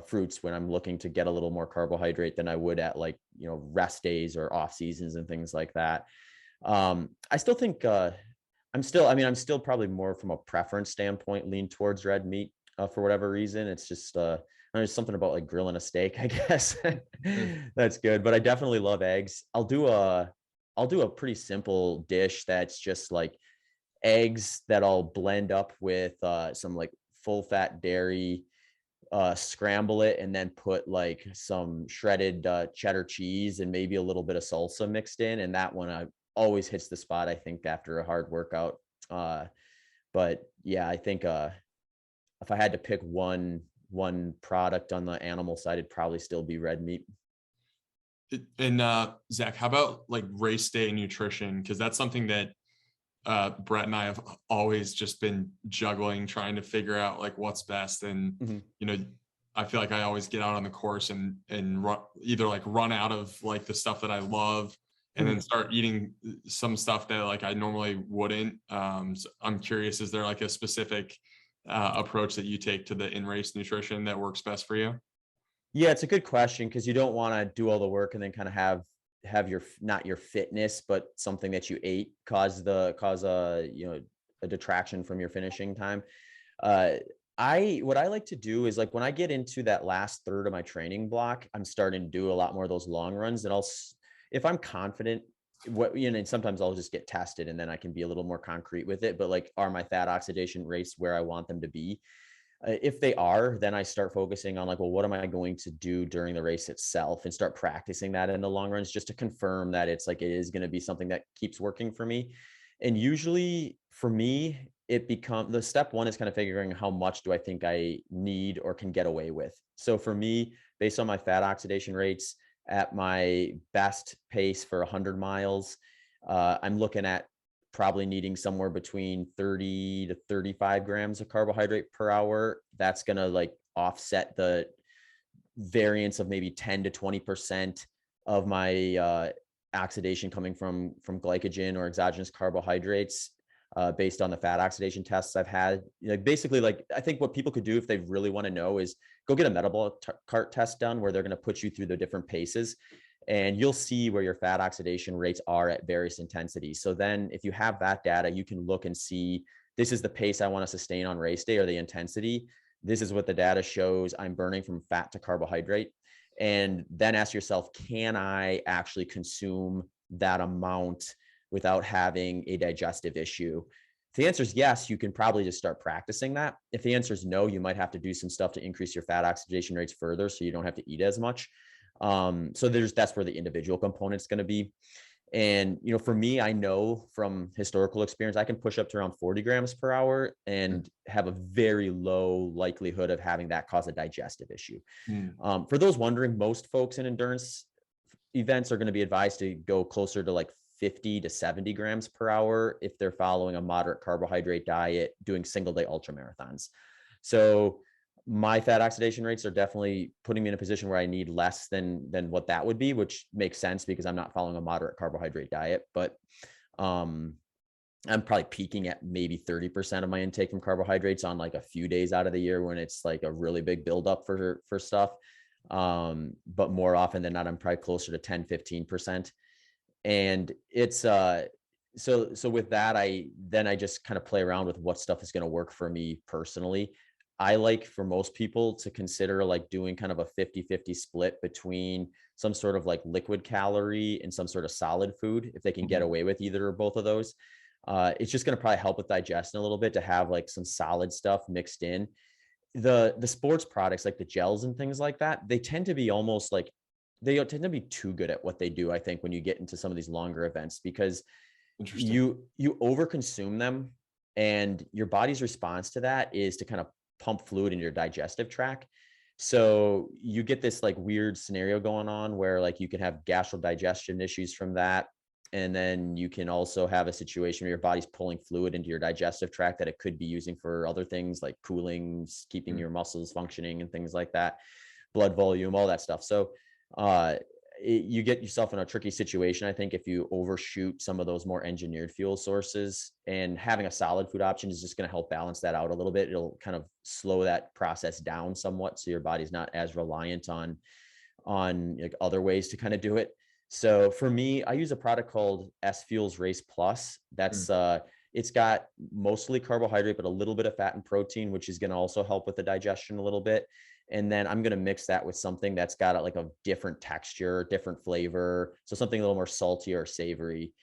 fruits when I'm looking to get a little more carbohydrate than I would at like, rest days or off seasons and things like that. I still think I'm still probably more from a preference standpoint lean towards red meat for whatever reason. It's just there's something about like grilling a steak, I guess. That's good. But I definitely love eggs. I'll do a pretty simple dish that's just like eggs that I'll blend up with some like full fat dairy, scramble it, and then put like some shredded cheddar cheese and maybe a little bit of salsa mixed in. And that one always hits the spot, I think, after a hard workout. But yeah, I think if I had to pick one product on the animal side, it'd probably still be red meat. And Zach, how about like race day nutrition? Because that's something that Brett and I have always just been juggling, trying to figure out like what's best. And I feel like I always get out on the course and either like run out of like the stuff that I love and then start eating some stuff that like I normally wouldn't. So I'm curious, is there like a specific approach that you take to the in-race nutrition that works best for you? Yeah, it's a good question, because you don't want to do all the work and then kind of have your, not your fitness, but something that you ate cause a detraction from your finishing time. What I like to do is like when I get into that last third of my training block, I'm starting to do a lot more of those long runs, and if I'm confident, and sometimes I'll just get tested and then I can be a little more concrete with it. But like, are my fat oxidation rates where I want them to be? If they are, then I start focusing on like, well, what am I going to do during the race itself, and start practicing that in the long runs, just to confirm that it is going to be something that keeps working for me. And usually for me, the step one is kind of figuring how much do I think I need or can get away with. So for me, based on my fat oxidation rates at my best pace for 100 miles, I'm looking at probably needing somewhere between 30 to 35 grams of carbohydrate per hour. That's going to like offset the variance of maybe 10 to 20% of my oxidation coming from glycogen or exogenous carbohydrates, based on the fat oxidation tests I've had. Basically, like, I think what people could do if they really want to know is go get a metabolic cart test done, where they're going to put you through the different paces, and you'll see where your fat oxidation rates are at various intensities. So then if you have that data, you can look and see, this is the pace I want to sustain on race day, or the intensity. This is what the data shows I'm burning from fat to carbohydrate. And then ask yourself, can I actually consume that amount without having a digestive issue? If the answer is yes, you can probably just start practicing that. If the answer is no, you might have to do some stuff to increase your fat oxidation rates further so you don't have to eat as much. So that's where the individual component is going to be. And, for me, I know from historical experience, I can push up to around 40 grams per hour and have a very low likelihood of having that cause a digestive issue. For those wondering, most folks in endurance events are going to be advised to go closer to like 50 to 70 grams per hour if they're following a moderate carbohydrate diet, doing single day ultra marathons. So my fat oxidation rates are definitely putting me in a position where I need less than what that would be, which makes sense because I'm not following a moderate carbohydrate diet. But I'm probably peaking at maybe 30% of my intake from carbohydrates on like a few days out of the year when it's like a really big buildup for stuff. But more often than not, I'm probably closer to 10-15%. And it's so with that, I just kind of play around with what stuff is going to work for me personally. I like for most people to consider like doing kind of a 50-50 split between some sort of like liquid calorie and some sort of solid food, if they can get away with either or both of those. It's just going to probably help with digestion a little bit to have like some solid stuff mixed in. The sports products like the gels and things like that, they tend to be almost like, they tend to be too good at what they do, I think, when you get into some of these longer events, because you overconsume them and your body's response to that is to kind of pump fluid into your digestive tract. So you get this like weird scenario going on where like you can have gastrodigestion issues from that. And then you can also have a situation where your body's pulling fluid into your digestive tract that it could be using for other things like cooling, keeping your muscles functioning and things like that, blood volume, all that stuff. So you get yourself in a tricky situation, I think, if you overshoot some of those more engineered fuel sources, and having a solid food option is just going to help balance that out a little bit. It'll kind of slow that process down somewhat, so your body's not as reliant on like other ways to kind of do it. So for me, I use a product called S Fuels Race Plus. That's it's got mostly carbohydrate, but a little bit of fat and protein, which is going to also help with the digestion a little bit. And then I'm going to mix that with something that's got like a different texture, different flavor. So something a little more salty or savory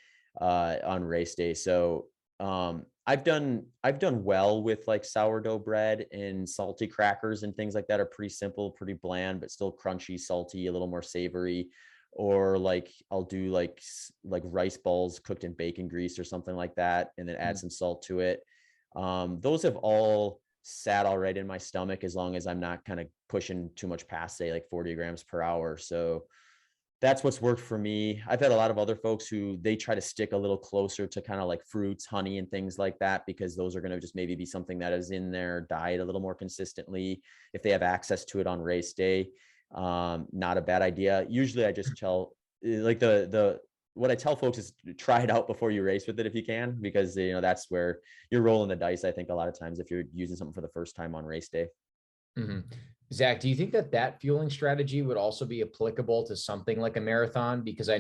on race day. So I've done well with like sourdough bread, and salty crackers and things like that are pretty simple, pretty bland, but still crunchy, salty, a little more savory. Or like I'll do like rice balls cooked in bacon grease or something like that, and then add some salt to it. Those have all sat all right in my stomach as long as I'm not kind of pushing too much past, say, like 40 grams per hour. So that's what's worked for me. I've had a lot of other folks who they try to stick a little closer to kind of like fruits, honey, and things like that, because those are going to just maybe be something that is in their diet a little more consistently if they have access to it on race day. Not a bad idea. Usually I just tell like what I tell folks is try it out before you race with it if you can, because that's where you're rolling the dice, I think, a lot of times if you're using something for the first time on race day. Zach, do you think that fueling strategy would also be applicable to something like a marathon? Because I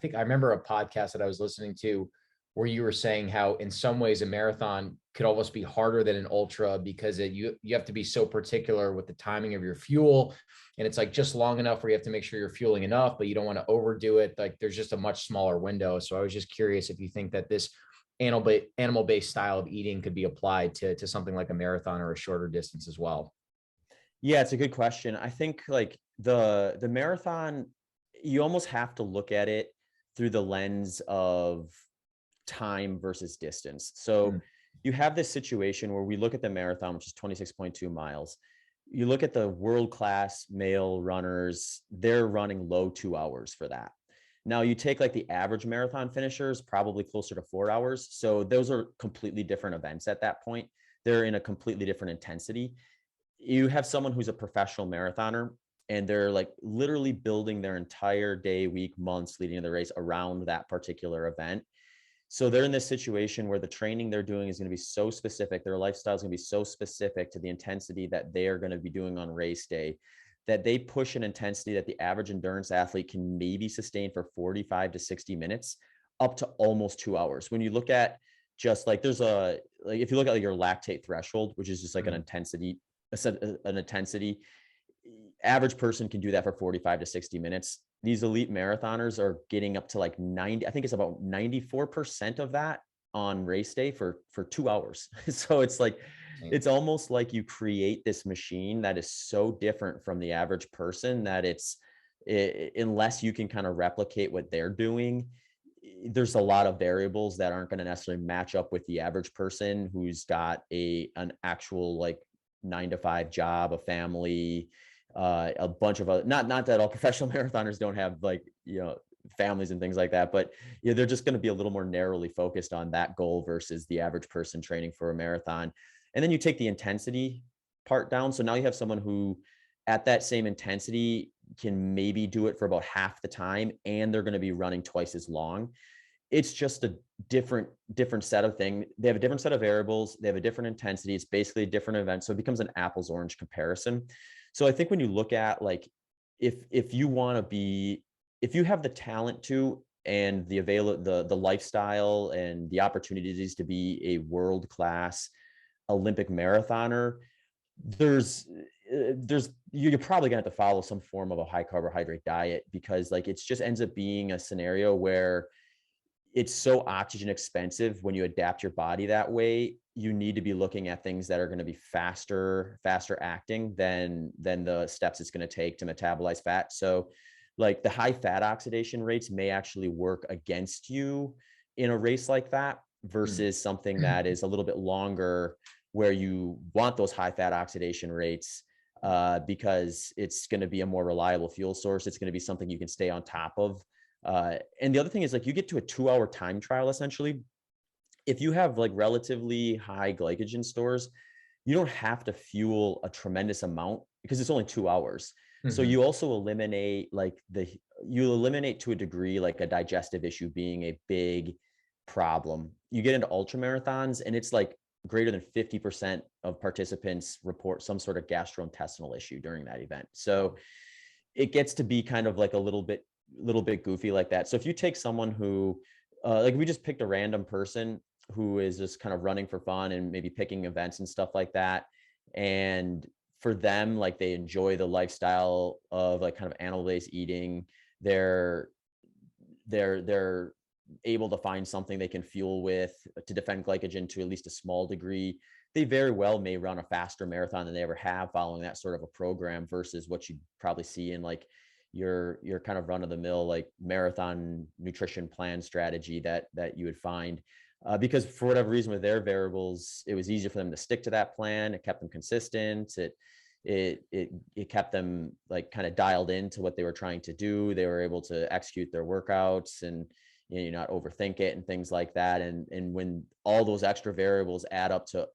think I remember a podcast that I was listening to where you were saying how in some ways a marathon could almost be harder than an ultra, because you have to be so particular with the timing of your fuel. And it's like just long enough where you have to make sure you're fueling enough, but you don't want to overdo it. Like there's just a much smaller window. So I was just curious if you think that this animal-based style of eating could be applied to something like a marathon or a shorter distance as well. Yeah, it's a good question. I think like the marathon, you almost have to look at it through the lens of time versus distance. So you have this situation where we look at the marathon, which is 26.2 miles. You look at the world-class male runners, they're running low 2 hours for that. Now you take like the average marathon finishers, probably closer to 4 hours. So those are completely different events at that point. They're in a completely different intensity. You have someone who's a professional marathoner, and they're like literally building their entire day, week, months leading to the race around that particular event. So they're in this situation where the training they're doing is going to be so specific. Their lifestyle is going to be so specific to the intensity that they are going to be doing on race day, that they push an intensity that the average endurance athlete can maybe sustain for 45 to 60 minutes, up to almost 2 hours. When you look at just like, if you look at like your lactate threshold, which is just like an intensity an intensity. Average person can do that for 45 to 60 minutes. These elite marathoners are getting up to like 90, I think it's about 94% of that on race day for 2 hours. So it's like, it's almost like you create this machine that is so different from the average person that unless you can kind of replicate what they're doing, there's a lot of variables that aren't going to necessarily match up with the average person who's got an actual like 9 to 5 job, a family, a bunch of other, not that all professional marathoners don't have like, families and things like that, but they're just going to be a little more narrowly focused on that goal versus the average person training for a marathon. And then you take the intensity part down. So now you have someone who at that same intensity can maybe do it for about half the time, and they're going to be running twice as long. It's just a different set of things. They have a different set of variables. They have a different intensity. It's basically a different event. So it becomes an apples orange comparison. So I think when you look at like, if you have the talent to, and the lifestyle and the opportunities to be a world-class Olympic marathoner, you're probably gonna have to follow some form of a high carbohydrate diet, because like it just ends up being a scenario where it's so oxygen expensive. When you adapt your body that way, you need to be looking at things that are going to be faster acting than the steps it's going to take to metabolize fat. So like the high fat oxidation rates may actually work against you in a race like that versus something that is a little bit longer, where you want those high fat oxidation rates because it's going to be a more reliable fuel source. It's going to be something you can stay on top of. And the other thing is like you get to a 2-hour time trial, essentially. If you have like relatively high glycogen stores, you don't have to fuel a tremendous amount because it's only 2 hours. So you also eliminate to a degree, like a digestive issue being a big problem. You get into ultra marathons and it's like greater than 50% of participants report some sort of gastrointestinal issue during that event. So it gets to be kind of like a little bit goofy like that. So if you take someone who, like we just picked a random person who is just kind of running for fun and maybe picking events and stuff like that. And for them, like they enjoy the lifestyle of like kind of animal-based eating. They're able to find something they can fuel with to defend glycogen to at least a small degree. They very well may run a faster marathon than they ever have following that sort of a program versus what you probably see in like your kind of run-of-the-mill like marathon nutrition plan strategy that you would find. Because for whatever reason with their variables, it was easier for them to stick to that plan. It kept them consistent. It kept them like kind of dialed into what they were trying to do. They were able to execute their workouts and not overthink it and things like that. And when all those extra variables add up to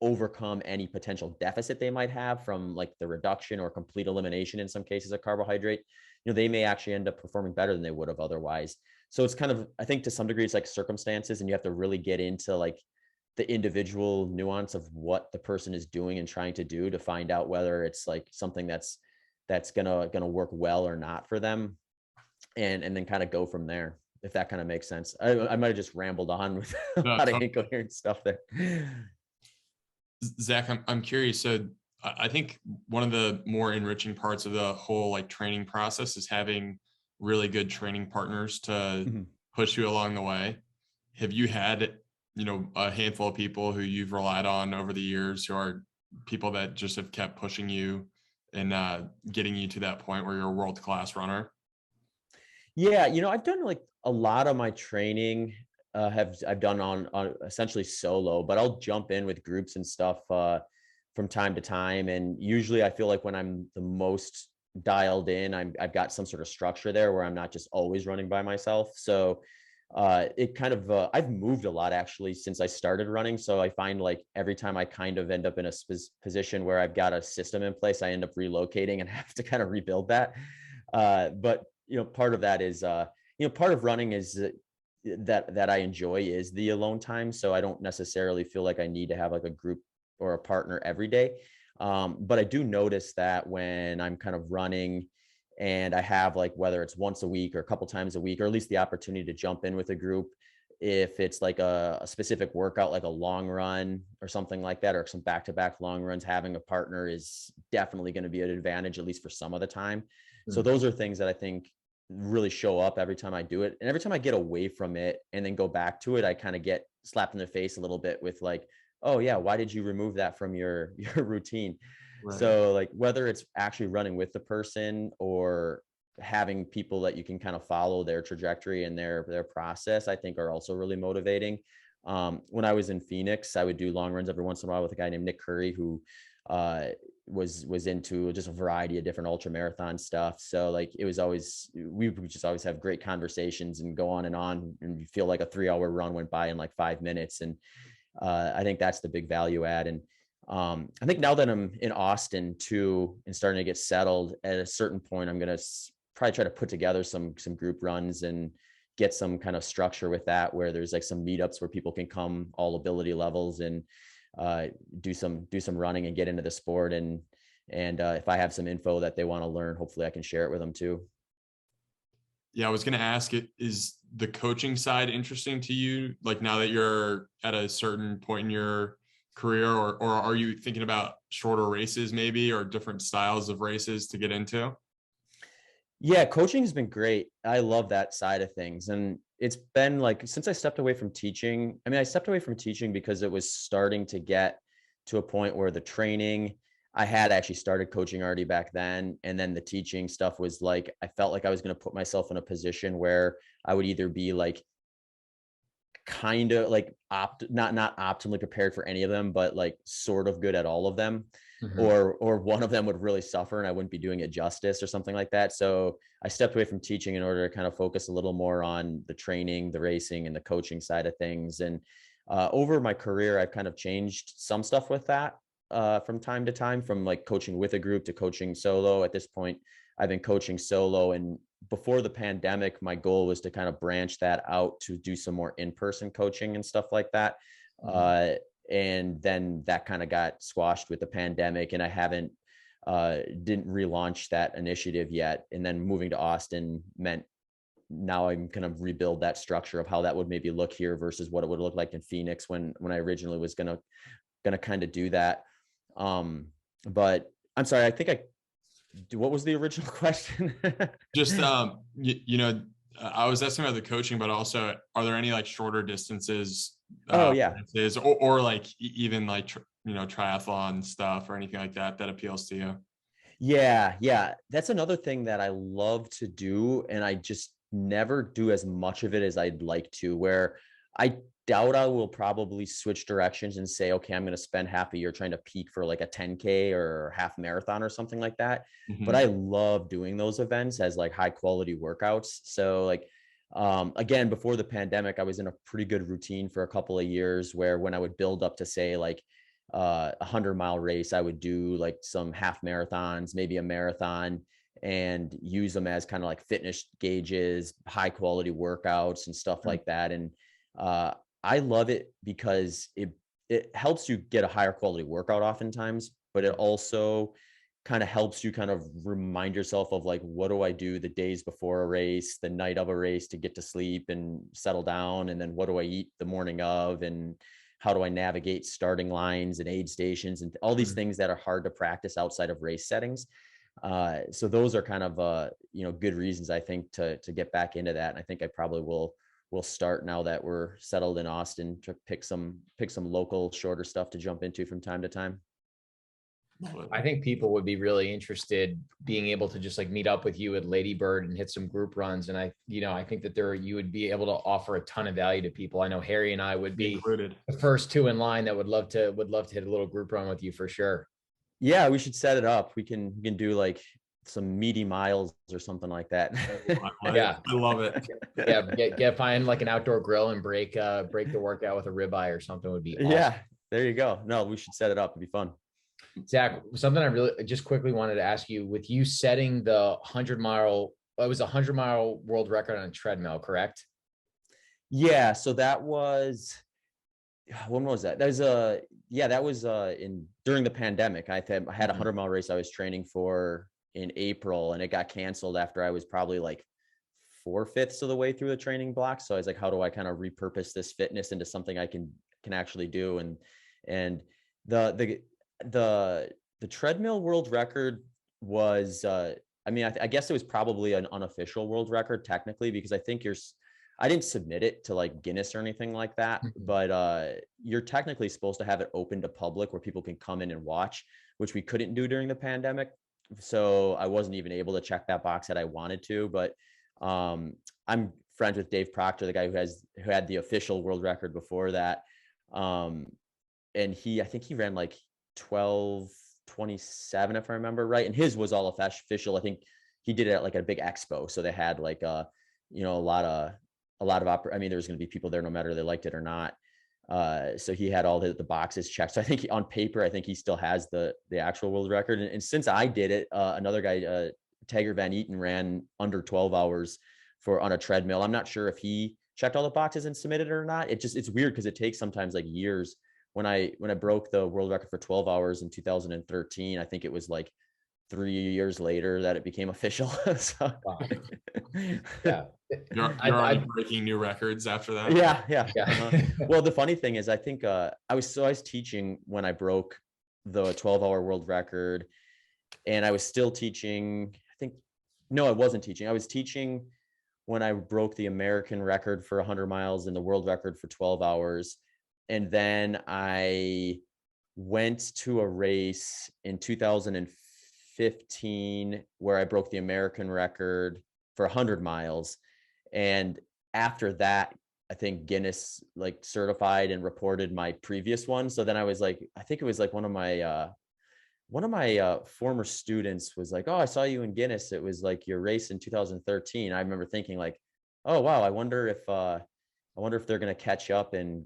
overcome any potential deficit they might have from like the reduction or complete elimination in some cases of carbohydrate, they may actually end up performing better than they would have otherwise. So it's kind of, I think to some degree it's like circumstances, and you have to really get into like the individual nuance of what the person is doing and trying to do to find out whether it's like something that's gonna work well or not for them, and then kind of go from there, if that kind of makes sense. I might have just rambled on with a lot of incoherent stuff there. Zach, I'm curious. So I think one of the more enriching parts of the whole like training process is having really good training partners to push you along the way. Have you had, a handful of people who you've relied on over the years who are people that just have kept pushing you and getting you to that point where you're a world-class runner? Yeah. I've done like a lot of my training I've done on essentially solo, but I'll jump in with groups and stuff from time to time. And usually I feel like when I'm the most dialed in, I've got some sort of structure there where I'm not just always running by myself. So it kind of, I've moved a lot actually since I started running. So I find like every time I kind of end up in a position where I've got a system in place, I end up relocating and have to kind of rebuild that. But, part of that is, part of running is that I enjoy is the alone time. So I don't necessarily feel like I need to have like a group or a partner every day. But I do notice that when I'm kind of running and I have like, whether it's once a week or a couple times a week, or at least the opportunity to jump in with a group, if it's like a specific workout, like a long run or something like that, or some back-to-back long runs, having a partner is definitely going to be an advantage, at least for some of the time. So those are things that I think really show up every time I do it. And every time I get away from it and then go back to it, I kind of get slapped in the face a little bit with like, oh yeah, why did you remove that from your routine? Right. So like whether it's actually running with the person or having people that you can kind of follow their trajectory and their process, I think are also really motivating. When I was in Phoenix, I would do long runs every once in a while with a guy named Nick Curry, who was into just a variety of different ultra marathon stuff. So like it was always, we would just always have great conversations and go on, and you feel like a 3-hour run went by in like 5 minutes. And I think that's the big value add. And I think now that I'm in Austin too and starting to get settled, at a certain point, I'm going to probably try to put together some group runs and get some kind of structure with that, where there's like some meetups where people can come all ability levels and do some running and get into the sport. And if I have some info that they want to learn, hopefully I can share it with them too. Yeah, I was going to ask, is the coaching side interesting to you? Like now that you're at a certain point in your career, or are you thinking about shorter races maybe, or different styles of races to get into? Yeah, coaching has been great. I love that side of things. And it's been like, since I stepped away from teaching, I stepped away from teaching because it was starting to get to a point where the training, I had actually started coaching already back then. And then the teaching stuff was like, I felt like I was going to put myself in a position where I would either be like, kind of like not optimally prepared for any of them, but like sort of good at all of them. Or one of them would really suffer and I wouldn't be doing it justice or something like that. So I stepped away from teaching in order to kind of focus a little more on the training, the racing, and the coaching side of things. And over my career, I've kind of changed some stuff with that from time to time, from like coaching with a group to coaching solo. At this point, I've been coaching solo. And before the pandemic, my goal was to kind of branch that out to do some more in-person coaching and stuff like that. And then that kind of got squashed with the pandemic, and I didn't relaunch that initiative yet. And then moving to Austin meant now I'm going to rebuild that structure of how that would maybe look here versus what it would look like in Phoenix when I originally was going to kind of do that. But I'm sorry, what was the original question? Just, I was asking about the coaching, but also, are there any like shorter distances? Or like even like, triathlon stuff or anything like that appeals to you? Yeah. That's another thing that I love to do. And I just never do as much of it as I'd like to, where I doubt I will probably switch directions and say, okay, I'm going to spend half a year trying to peak for like a 10K or half marathon or something like that. But I love doing those events as like high quality workouts. So like, again, before the pandemic, I was in a pretty good routine for a couple of years where when I would build up to say like 100-mile race, I would do like some half marathons, maybe a marathon, and use them as kind of like fitness gauges, high quality workouts and stuff like that. And I love it because it helps you get a higher quality workout oftentimes, but it also kind of helps you kind of remind yourself of like, what do I do the days before a race, the night of a race to get to sleep and settle down? And then what do I eat the morning of? And how do I navigate starting lines and aid stations and all these things that are hard to practice outside of race settings? So those are kind of, good reasons I think to get back into that. And I think I probably will start now that we're settled in Austin to pick some local shorter stuff to jump into from time to time. I think people would be really interested being able to just like meet up with you at Lady Bird and hit some group runs. And I think that you would be able to offer a ton of value to people. I know Harry and I would be included, the first two in line that would love to hit a little group run with you for sure. Yeah, we should set it up. We can do like some meaty miles or something like that. Yeah, I love it. Yeah, find like an outdoor grill and break the workout with a ribeye or something would be awesome. Yeah, there you go. No, we should set it up. It'd be fun. Zach, something I really just quickly wanted to ask you, with you setting the 100-mile, it was a 100-mile world record on a treadmill, correct? Yeah. So that was, when was that? That was during the pandemic. I had a 100-mile race I was training for in April, and it got canceled after I was probably like 4/5 of the way through the training block. So I was like, how do I kind of repurpose this fitness into something I can actually do? And the treadmill world record was, I mean, I guess it was probably an unofficial world record technically, because I think I didn't submit it to like Guinness or anything like that, but you're technically supposed to have it open to public where people can come in and watch, which we couldn't do during the pandemic. So I wasn't even able to check that box that I wanted to, but I'm friends with Dave Proctor, the guy who had the official world record before that. And I think he ran like 12:27, if I remember right. And his was all official. I think he did it at like a big expo. So they had like, a lot of, I mean, there was going to be people there no matter they liked it or not. So he had all the boxes checked. So I think on paper, I think he still has the actual world record. And since I did it, another guy, Tager Van Eaton, ran under 12 hours on a treadmill. I'm not sure if he checked all the boxes and submitted it or not. It's weird because it takes sometimes like years. When I broke the world record for 12 hours in 2013, I think it was like 3 years later that it became official. So, wow. Yeah. You're already breaking new records after that. Yeah. Well, the funny thing is, I think I was teaching when I broke the 12-hour world record, and I was still teaching. I wasn't teaching. I was teaching when I broke the American record for 100 miles and the world record for 12 hours. And then I went to a race in 2015 where I broke the American record for 100 miles. And after that, I think Guinness like certified and reported my previous one. So then I was like, I think it was like one of my former students was like, "Oh, I saw you in Guinness. It was like your race in 2013." I remember thinking like, "Oh, wow, I wonder if they're going to catch up and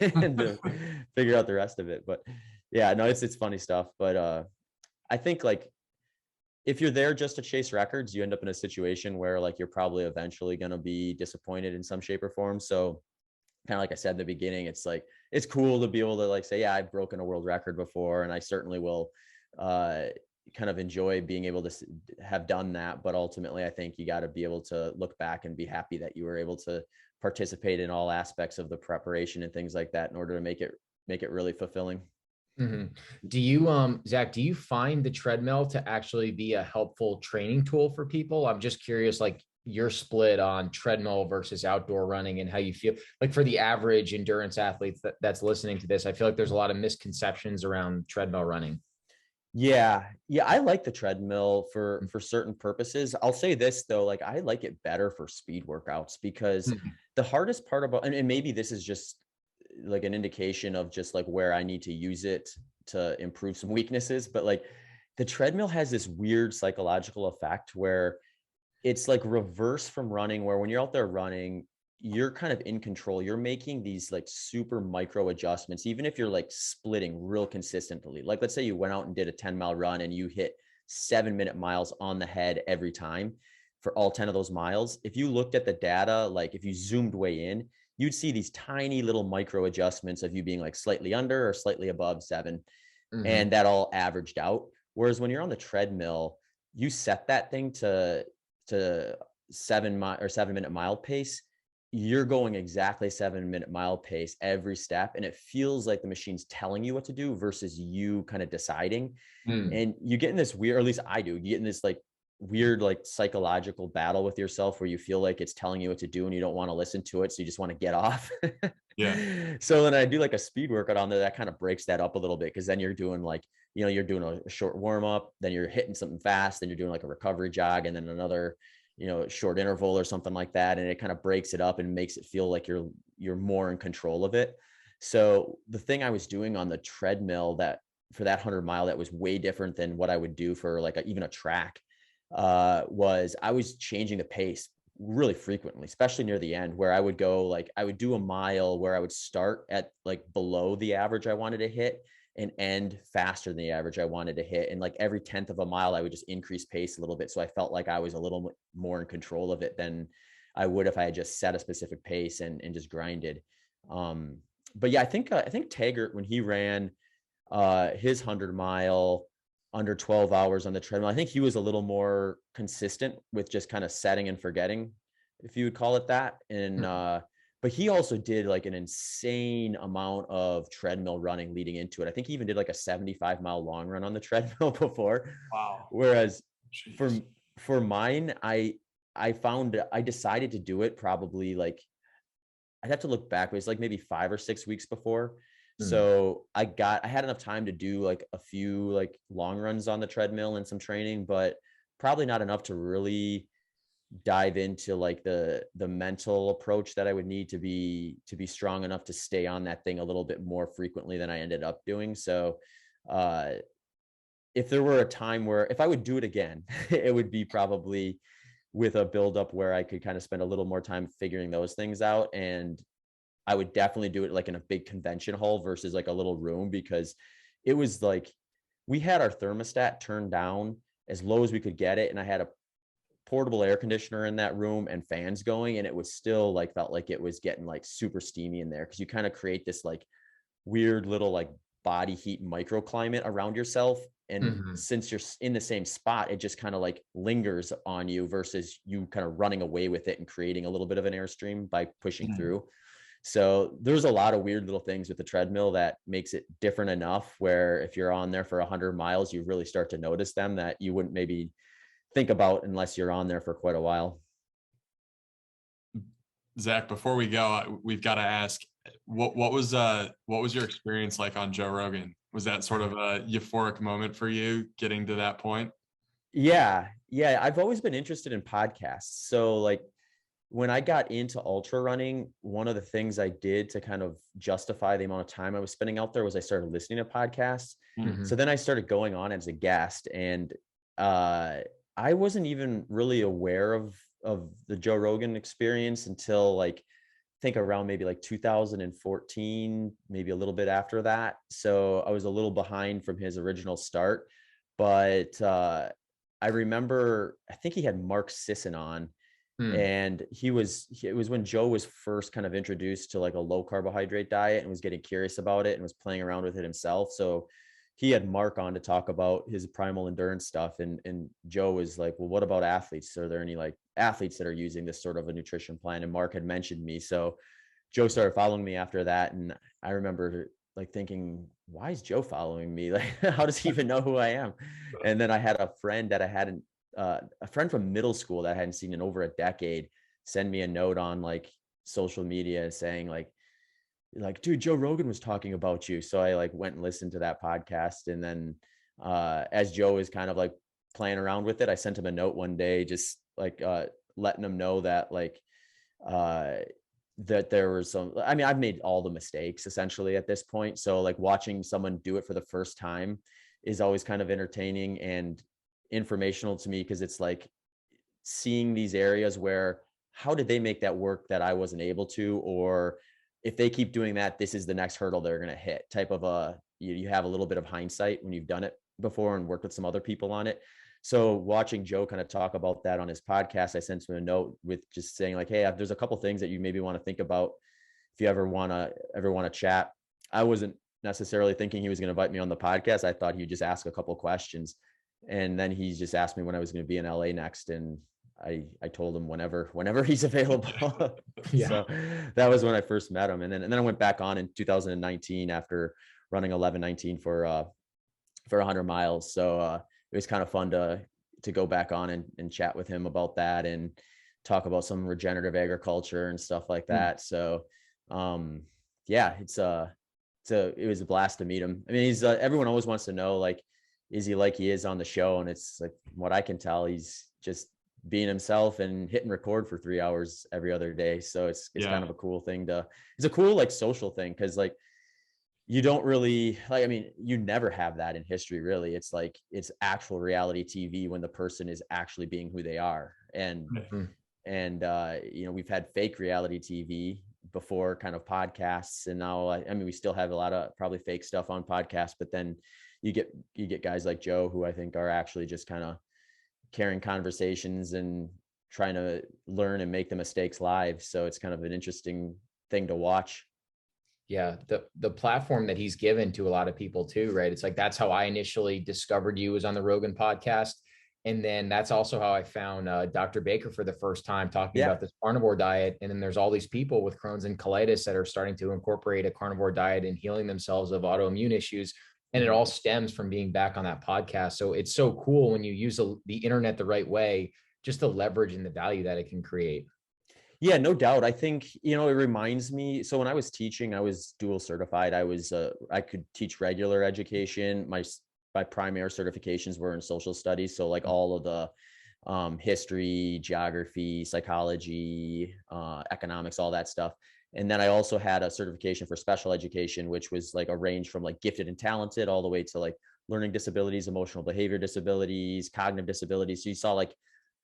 figure out the rest of it." But yeah, no, it's funny stuff. But I think like if you're there just to chase records, you end up in a situation where like you're probably eventually going to be disappointed in some shape or form. So kind of like I said in the beginning, it's like, it's cool to be able to like say, yeah, I've broken a world record before, and I certainly will kind of enjoy being able to have done that. But ultimately, I think you got to be able to look back and be happy that you were able to participate in all aspects of the preparation and things like that in order to make it really fulfilling. Mm-hmm. Do you, Zach, do you find the treadmill to actually be a helpful training tool for people? I'm just curious, like your split on treadmill versus outdoor running and how you feel like for the average endurance athlete that's listening to this. I feel like there's a lot of misconceptions around treadmill running. Yeah. I like the treadmill for certain purposes. I'll say this though, like I like it better for speed workouts because the hardest part about, and maybe this is just like an indication of just like where I need to use it to improve some weaknesses, but like the treadmill has this weird psychological effect where it's like reverse from running, where when you're out there running, you're kind of in control. You're making these like super micro adjustments, even if you're like splitting real consistently. Like let's say you went out and did a 10-mile run and you hit 7-minute miles on the head every time for all 10 of those miles. If you looked at the data, like if you zoomed way in, you'd see these tiny little micro adjustments of you being like slightly under or slightly above 7. And that all averaged out. Whereas when you're on the treadmill, you set that thing to 7-minute mile pace. You're going exactly 7-minute mile pace every step. And it feels like the machine's telling you what to do versus you kind of deciding. And you get in this weird, or at least I do, you get in this like weird, like psychological battle with yourself where you feel like it's telling you what to do and you don't want to listen to it. So you just want to get off. Yeah. So then I do like a speed workout on there that kind of breaks that up a little bit. Cause then you're doing like, you're doing a short warm up, then you're hitting something fast, then you're doing like a recovery jog and then another, short interval or something like that. And it kind of breaks it up and makes it feel like you're more in control of it. So the thing I was doing on the treadmill that for that 100-mile, that was way different than what I would do for like even a track, was I was changing the pace really frequently, especially near the end, where I would go like I would do a mile where I would start at like below the average I wanted to hit and end faster than the average I wanted to hit. And like every 10th of a mile, I would just increase pace a little bit. So I felt like I was a little more in control of it than I would if I had just set a specific pace and just grinded. But yeah, I think Taggart, when he ran his 100-mile under 12 hours on the treadmill, I think he was a little more consistent with just kind of setting and forgetting if you would call it that. And, but he also did like an insane amount of treadmill running leading into it. I think he even did like a 75-mile long run on the treadmill before. Wow. Whereas Jeez. for mine, I decided to do it probably like, I'd have to look back, but it's like maybe 5 or 6 weeks before. So I had enough time to do like a few like long runs on the treadmill and some training, but probably not enough to really dive into like the mental approach that I would need to be strong enough to stay on that thing a little bit more frequently than I ended up doing. So if there were a time where if I would do it again, it would be probably with a buildup where I could kind of spend a little more time figuring those things out. And I would definitely do it like in a big convention hall versus like a little room, because it was like we had our thermostat turned down as low as we could get it. And I had a portable air conditioner in that room and fans going. And it was still like, felt like it was getting like super steamy in there. Cause you kind of create this like weird little like body heat microclimate around yourself. And since you're in the same spot, it just kind of like lingers on you versus you kind of running away with it and creating a little bit of an airstream by pushing through. So there's a lot of weird little things with the treadmill that makes it different enough where if you're on there for 100 miles, you really start to notice them that you wouldn't maybe think about unless you're on there for quite a while. Zach, before we go, we've got to ask, what was your experience like on Joe Rogan? Was that sort of a euphoric moment for you getting to that point? Yeah. I've always been interested in podcasts. So like when I got into ultra running, one of the things I did to kind of justify the amount of time I was spending out there was I started listening to podcasts. So then I started going on as a guest, and I wasn't even really aware of the Joe Rogan experience until like, I think around maybe like 2014, maybe a little bit after that. So I was a little behind from his original start, but I remember, I think he had Mark Sisson on. And it was when Joe was first kind of introduced to like a low carbohydrate diet and was getting curious about it and was playing around with it himself. So he had Mark on to talk about his primal endurance stuff. And Joe was like, well, what about athletes? Are there any like athletes that are using this sort of a nutrition plan? And Mark had mentioned me. So Joe started following me after that. And I remember like thinking, why is Joe following me? Like, how does he even know who I am? And then I had a friend that I hadn't, a friend from middle school that I hadn't seen in over a decade send me a note on like social media saying like, dude, Joe Rogan was talking about you. So I like went and listened to that podcast. And then as Joe is kind of like playing around with it, I sent him a note one day, just like letting him know that like that there was some, I mean, I've made all the mistakes essentially at this point. So like watching someone do it for the first time is always kind of entertaining and informational to me, because it's like seeing these areas where how did they make that work that I wasn't able to, or if they keep doing that, this is the next hurdle they're going to hit type of you have a little bit of hindsight when you've done it before and worked with some other people on it. So watching Joe kind of talk about that on his podcast, I sent him a note with just saying like, hey, there's a couple things that you maybe want to think about if you ever want to chat. I wasn't necessarily thinking he was going to invite me on the podcast. I thought he'd just ask a couple questions. And then he just asked me when I was going to be in LA next. And I told him whenever he's available. Yeah. So that was when I first met him. And then I went back on in 2019 after running 11:19 for 100 miles. So it was kind of fun to go back on and chat with him about that and talk about some regenerative agriculture and stuff like that. So yeah, it was a blast to meet him. I mean, he's everyone always wants to know, like, is he like he is on the show? And it's like, from what I can tell, he's just being himself and hitting record for 3 hours every other day. So it's kind of a cool thing it's a cool like social thing. Cause like, you don't really like, I mean, you never have that in history, really. It's like, it's actual reality TV when the person is actually being who they are. And you know, we've had fake reality TV before, kind of podcasts. And now, I mean, we still have a lot of probably fake stuff on podcasts, but then you get guys like Joe, who I think are actually just kind of carrying conversations and trying to learn and make the mistakes live. So it's kind of an interesting thing to watch. Yeah. The platform that he's given to a lot of people too, right? It's like, that's how I initially discovered you, was on the Rogan podcast. And then that's also how I found Dr. Baker for the first time, talking about this carnivore diet. And then there's all these people with Crohn's and colitis that are starting to incorporate a carnivore diet and healing themselves of autoimmune issues. And it all stems from being back on that podcast. So it's so cool when you use the internet the right way, just the leverage and the value that it can create. Yeah, no doubt. I think, it reminds me. So when I was teaching, I was dual certified. I could teach regular education. My primary certifications were in social studies. So like all of the history, geography, psychology, economics, all that stuff. And then I also had a certification for special education, which was like a range from like gifted and talented all the way to like learning disabilities, emotional behavior disabilities, cognitive disabilities. So you saw like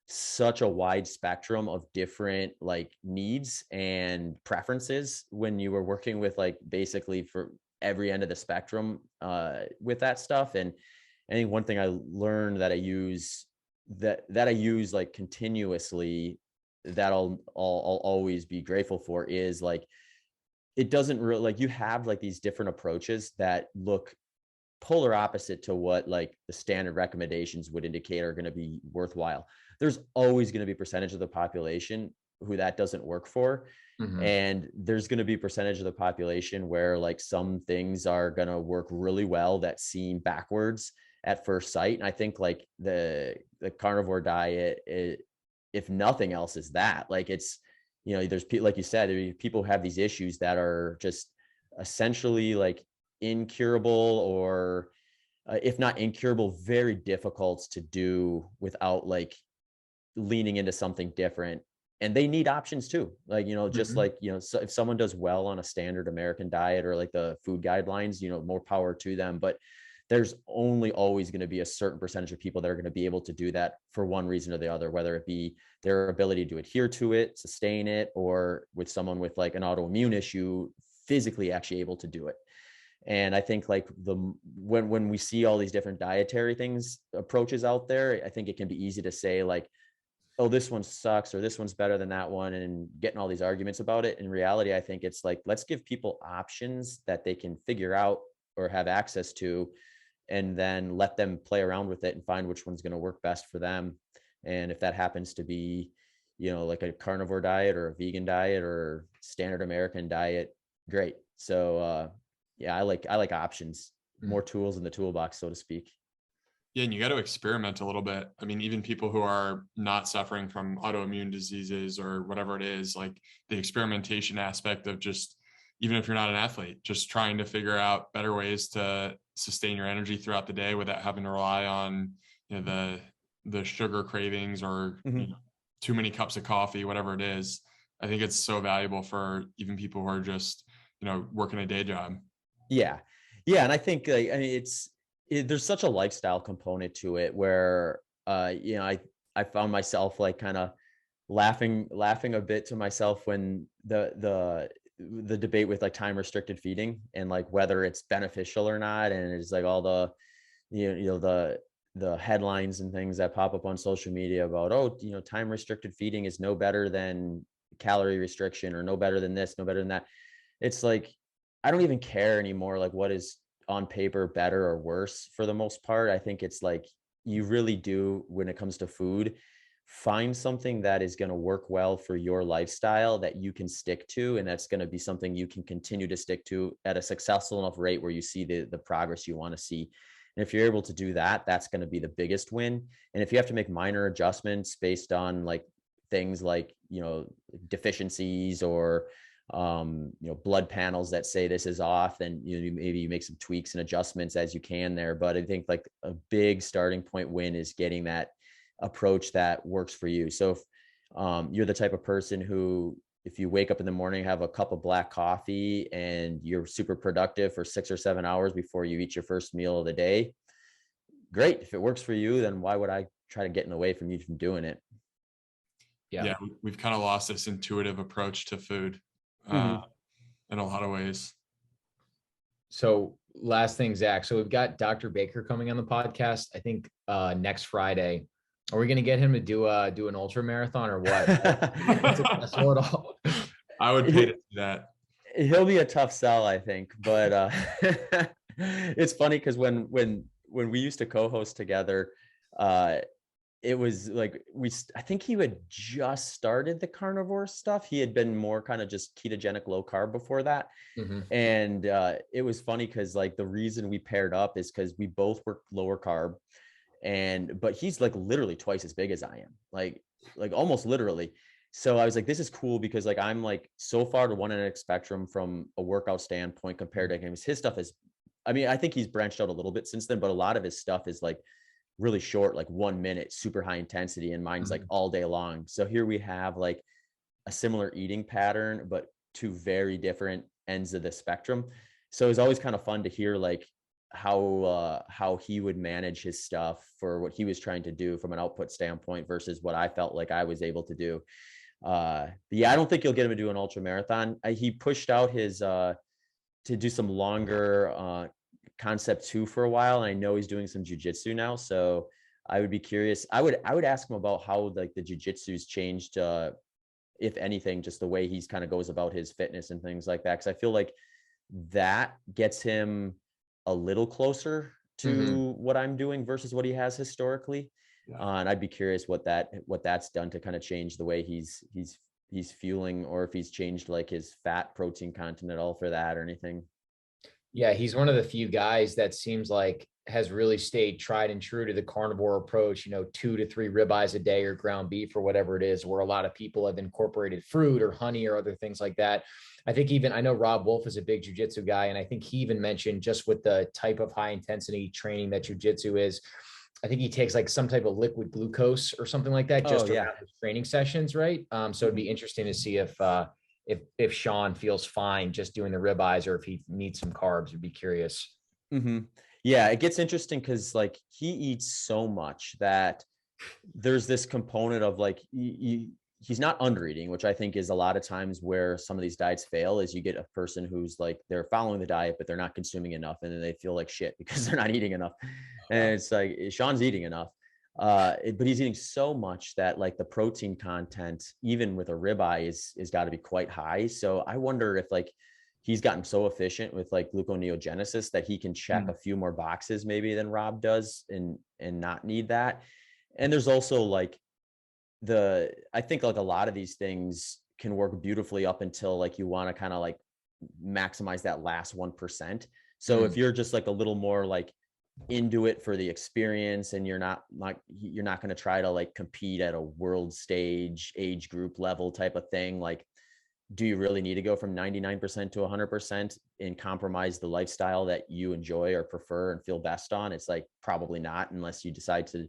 such a wide spectrum of different like needs and preferences when you were working with like basically for every end of the spectrum with that stuff. And I think one thing I learned that I use like continuously that I'll always be grateful for is like, it doesn't really like you have like these different approaches that look polar opposite to what like the standard recommendations would indicate are going to be worthwhile. There's always going to be a percentage of the population who that doesn't work for. And there's going to be a percentage of the population where like some things are going to work really well that seem backwards at first sight. And I think like the carnivore diet, if nothing else, is that like it's, there's people, like you said, people have these issues that are just essentially like incurable or if not incurable, very difficult to do without like leaning into something different. And they need options too. Like, just like, so if someone does well on a standard American diet or like the food guidelines, more power to them. But there's only always going to be a certain percentage of people that are going to be able to do that for one reason or the other, whether it be their ability to adhere to it, sustain it, or with someone with like an autoimmune issue, physically actually able to do it. And I think like when we see all these different dietary approaches out there, I think it can be easy to say like, oh, this one sucks or this one's better than that one, and getting all these arguments about it. In reality, I think it's like, let's give people options that they can figure out or have access to, and then let them play around with it and find which one's going to work best for them. And if that happens to be, like a carnivore diet or a vegan diet or standard American diet, great. So, yeah, I like options, more tools in the toolbox, so to speak. Yeah, and you got to experiment a little bit. I mean, even people who are not suffering from autoimmune diseases or whatever it is, like the experimentation aspect of just, even if you're not an athlete, just trying to figure out better ways to sustain your energy throughout the day without having to rely on the sugar cravings or too many cups of coffee, whatever it is. I think it's so valuable for even people who are just, working a day job. Yeah. Yeah. And I think there's such a lifestyle component to it where, I found myself like kind of laughing a bit to myself when the debate with like time restricted feeding and like whether it's beneficial or not. And it's like all the, the headlines and things that pop up on social media about, time restricted feeding is no better than calorie restriction or no better than this, no better than that. It's like, I don't even care anymore. Like what is on paper better or worse for the most part. I think it's like, you really do, when it comes to food, find something that is going to work well for your lifestyle that you can stick to. And that's going to be something you can continue to stick to at a successful enough rate where you see the progress you want to see. And if you're able to do that, that's going to be the biggest win. And if you have to make minor adjustments based on like things like, deficiencies or, blood panels that say this is off, and maybe you make some tweaks and adjustments as you can there. But I think like a big starting point win is getting that approach that works for you. So if you're the type of person who, if you wake up in the morning, have a cup of black coffee and you're super productive for 6 or 7 hours before you eat your first meal of the day, great. If it works for you, then why would I try to get in the way from you from doing it? Yeah. We've kind of lost this intuitive approach to food. In a lot of ways. So last thing, Zach. So we've got Dr. Baker coming on the podcast, I think next Friday. Are we going to get him to do an ultra marathon or what? I would pay to do that. He'll be a tough sell, I think. But it's funny because when we used to co-host together, it was like I think he had just started the carnivore stuff. He had been more kind of just ketogenic low carb before that. And it was funny because like the reason we paired up is because we both were lower carb, but he's like literally twice as big as I am, like almost literally. So I was like, this is cool because like I'm like so far to one end of the spectrum from a workout standpoint compared to him. His stuff is, I mean, I think he's branched out a little bit since then, but a lot of his stuff is like really short, like 1 minute, super high intensity, and mine's like all day long. So here we have like a similar eating pattern, but two very different ends of the spectrum. So it was always kind of fun to hear like how he would manage his stuff for what he was trying to do from an output standpoint versus what I felt like I was able to do. Yeah, I don't think you'll get him to do an ultra marathon. He pushed out his to do some longer concept 2 for a while, and I know he's doing some jujitsu now, so I would be curious. I would ask him about how like the jujitsu's changed, if anything, just the way he's kind of goes about his fitness and things like that, because I feel like that gets him a little closer to what I'm doing versus what he has historically. And I'd be curious what that's done to kind of change the way he's fueling, or if he's changed like his fat protein content at all for that or anything. Yeah, he's one of the few guys that seems like has really stayed tried and true to the carnivore approach, 2 to 3 ribeyes a day or ground beef or whatever it is, where a lot of people have incorporated fruit or honey or other things like that. I think I know Rob Wolf is a big jujitsu guy, and I think he even mentioned just with the type of high intensity training that jujitsu is, I think he takes like some type of liquid glucose or something like that just around his training sessions, right? So it'd be interesting to see if Sean feels fine just doing the ribeyes or if he needs some carbs. I'd be curious. Yeah, it gets interesting because like he eats so much that there's this component of like he's not under eating, which I think is a lot of times where some of these diets fail, is you get a person who's like they're following the diet but they're not consuming enough, and then they feel like shit because they're not eating enough. And it's like Sean's eating enough, but he's eating so much that like the protein content even with a ribeye is got to be quite high. So I wonder if like he's gotten so efficient with like gluconeogenesis that he can check a few more boxes maybe than Rob does and not need that. And there's also like I think like a lot of these things can work beautifully up until like you want to kind of like maximize that last 1%. So if you're just like a little more like into it for the experience and you're not going to try to like compete at a world stage age group level type of thing, like do you really need to go from 99% to 100% and compromise the lifestyle that you enjoy or prefer and feel best on? It's like probably not, unless you decide to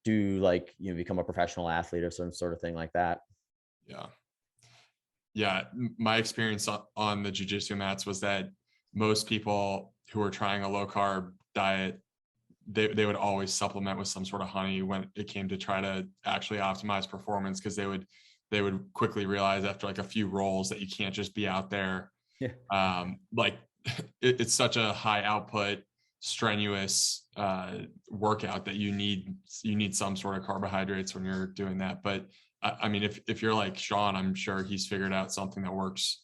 do like, become a professional athlete or some sort of thing like that. Yeah. My experience on the jiu-jitsu mats was that most people who were trying a low carb diet, they would always supplement with some sort of honey when it came to try to actually optimize performance, because they would quickly realize after like a few rolls that you can't just be out there. Like it's such a high output, strenuous workout that you need some sort of carbohydrates when you're doing that. But I mean, if you're like Sean, I'm sure he's figured out something that works,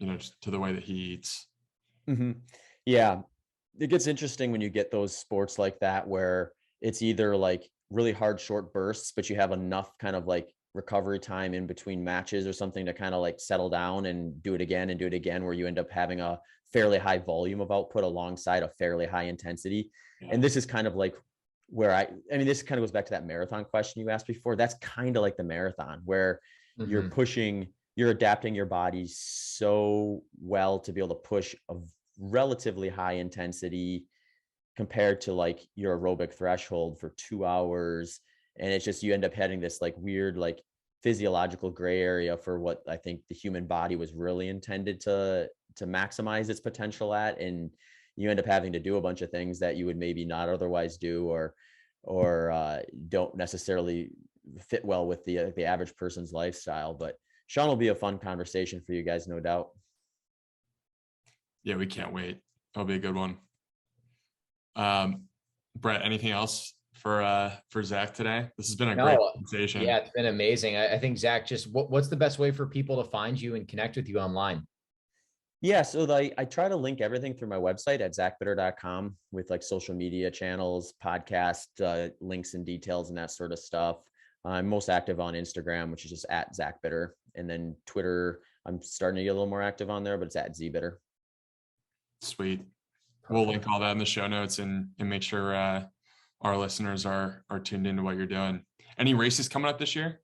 just to the way that he eats. Yeah. It gets interesting when you get those sports like that, where it's either like really hard, short bursts, but you have enough kind of like recovery time in between matches or something to kind of like settle down and do it again, where you end up having a fairly high volume of output alongside a fairly high intensity. And this is kind of like where I mean, this kind of goes back to that marathon question you asked before. That's kind of like the marathon, where you're adapting your body so well to be able to push a relatively high intensity compared to like your aerobic threshold for 2 hours. And it's just, you end up having this like weird, like physiological gray area for what I think the human body was really intended to maximize its potential at. And you end up having to do a bunch of things that you would maybe not otherwise do, or don't necessarily fit well with the average person's lifestyle. But Sean will be a fun conversation for you guys, no doubt. Yeah, we can't wait. It'll be a good one. Brett, anything else for Zach today? This has been a great conversation. Yeah, it's been amazing. I think Zach, just what's the best way for people to find you and connect with you online? Yeah, so I try to link everything through my website at zachbitter.com with like social media channels, podcast links and details and that sort of stuff. I'm most active on Instagram, which is just at zachbitter, and then Twitter. I'm starting to get a little more active on there, but it's at zbitter. Sweet. We'll link all that in the show notes and make sure our listeners are tuned into what you're doing. Any races coming up this year?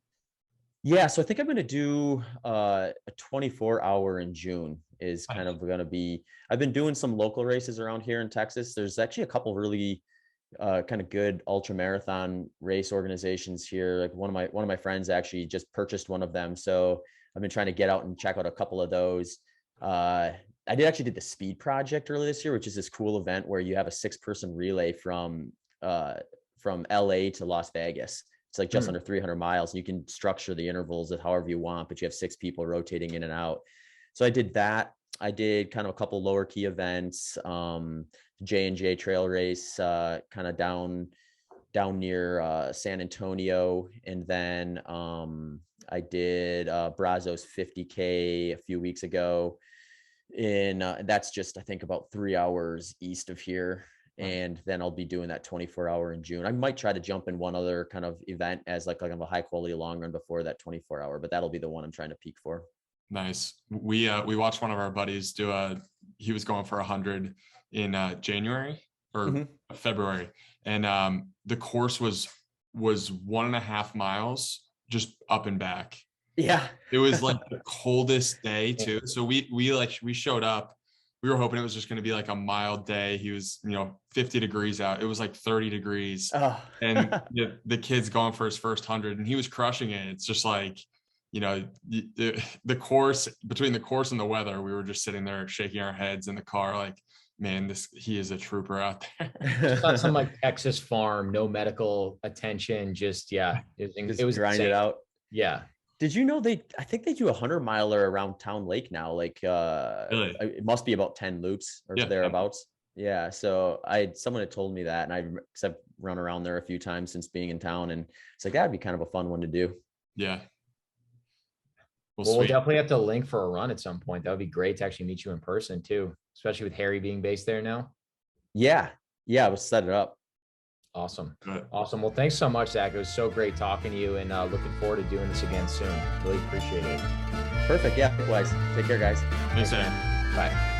Yeah, so I think I'm going to do a 24-hour in June is kind of going to be, I've been doing some local races around here in Texas. There's actually a couple really kind of good ultra marathon race organizations here. Like one of my friends actually just purchased one of them. So I've been trying to get out and check out a couple of those. I did the Speed Project earlier this year, which is this cool event where you have a 6-person relay from LA to Las Vegas. It's like just under 300 miles. And you can structure the intervals of however you want, but you have 6 people rotating in and out. So I did that. I did kind of a couple lower key events, J&J trail race, kind of down near San Antonio. And then I did Brazos 50K a few weeks ago. That's just, I think, about 3 hours east of here. And then I'll be doing that 24-hour in June. I might try to jump in one other kind of event as like a high quality long run before that 24-hour, but that'll be the one I'm trying to peak for. Nice. We watched one of our buddies he was going for 100 in January or February. And the course was 1.5 miles just up and back. Yeah. It was like the coldest day too. So we showed up. We were hoping it was just going to be like a mild day. He was, 50 degrees out. It was like 30 degrees. Oh. And the kid's going for his first 100 and he was crushing it. It's just like, the course, between the course and the weather, we were just sitting there shaking our heads in the car like, man, he is a trooper out there. Just on some like Texas farm, no medical attention. Just, it was grind it out. Yeah. Did you know I think they do a 100-miler around Town Lake now. Like, really? It must be about 10 loops or thereabouts. Yeah. So someone had told me that, and I've run around there a few times since being in town, and it's like, that'd be kind of a fun one to do. Yeah. Well, we'll definitely have to link for a run at some point. That would be great to actually meet you in person too, especially with Harry being based there now. Yeah. Yeah. We'll set it up. Awesome. Awesome. Well, thanks so much, Zach. It was so great talking to you, and looking forward to doing this again soon. Really appreciate it. Perfect. Yeah. Likewise. Take care, guys. Thanks, Zach. Bye.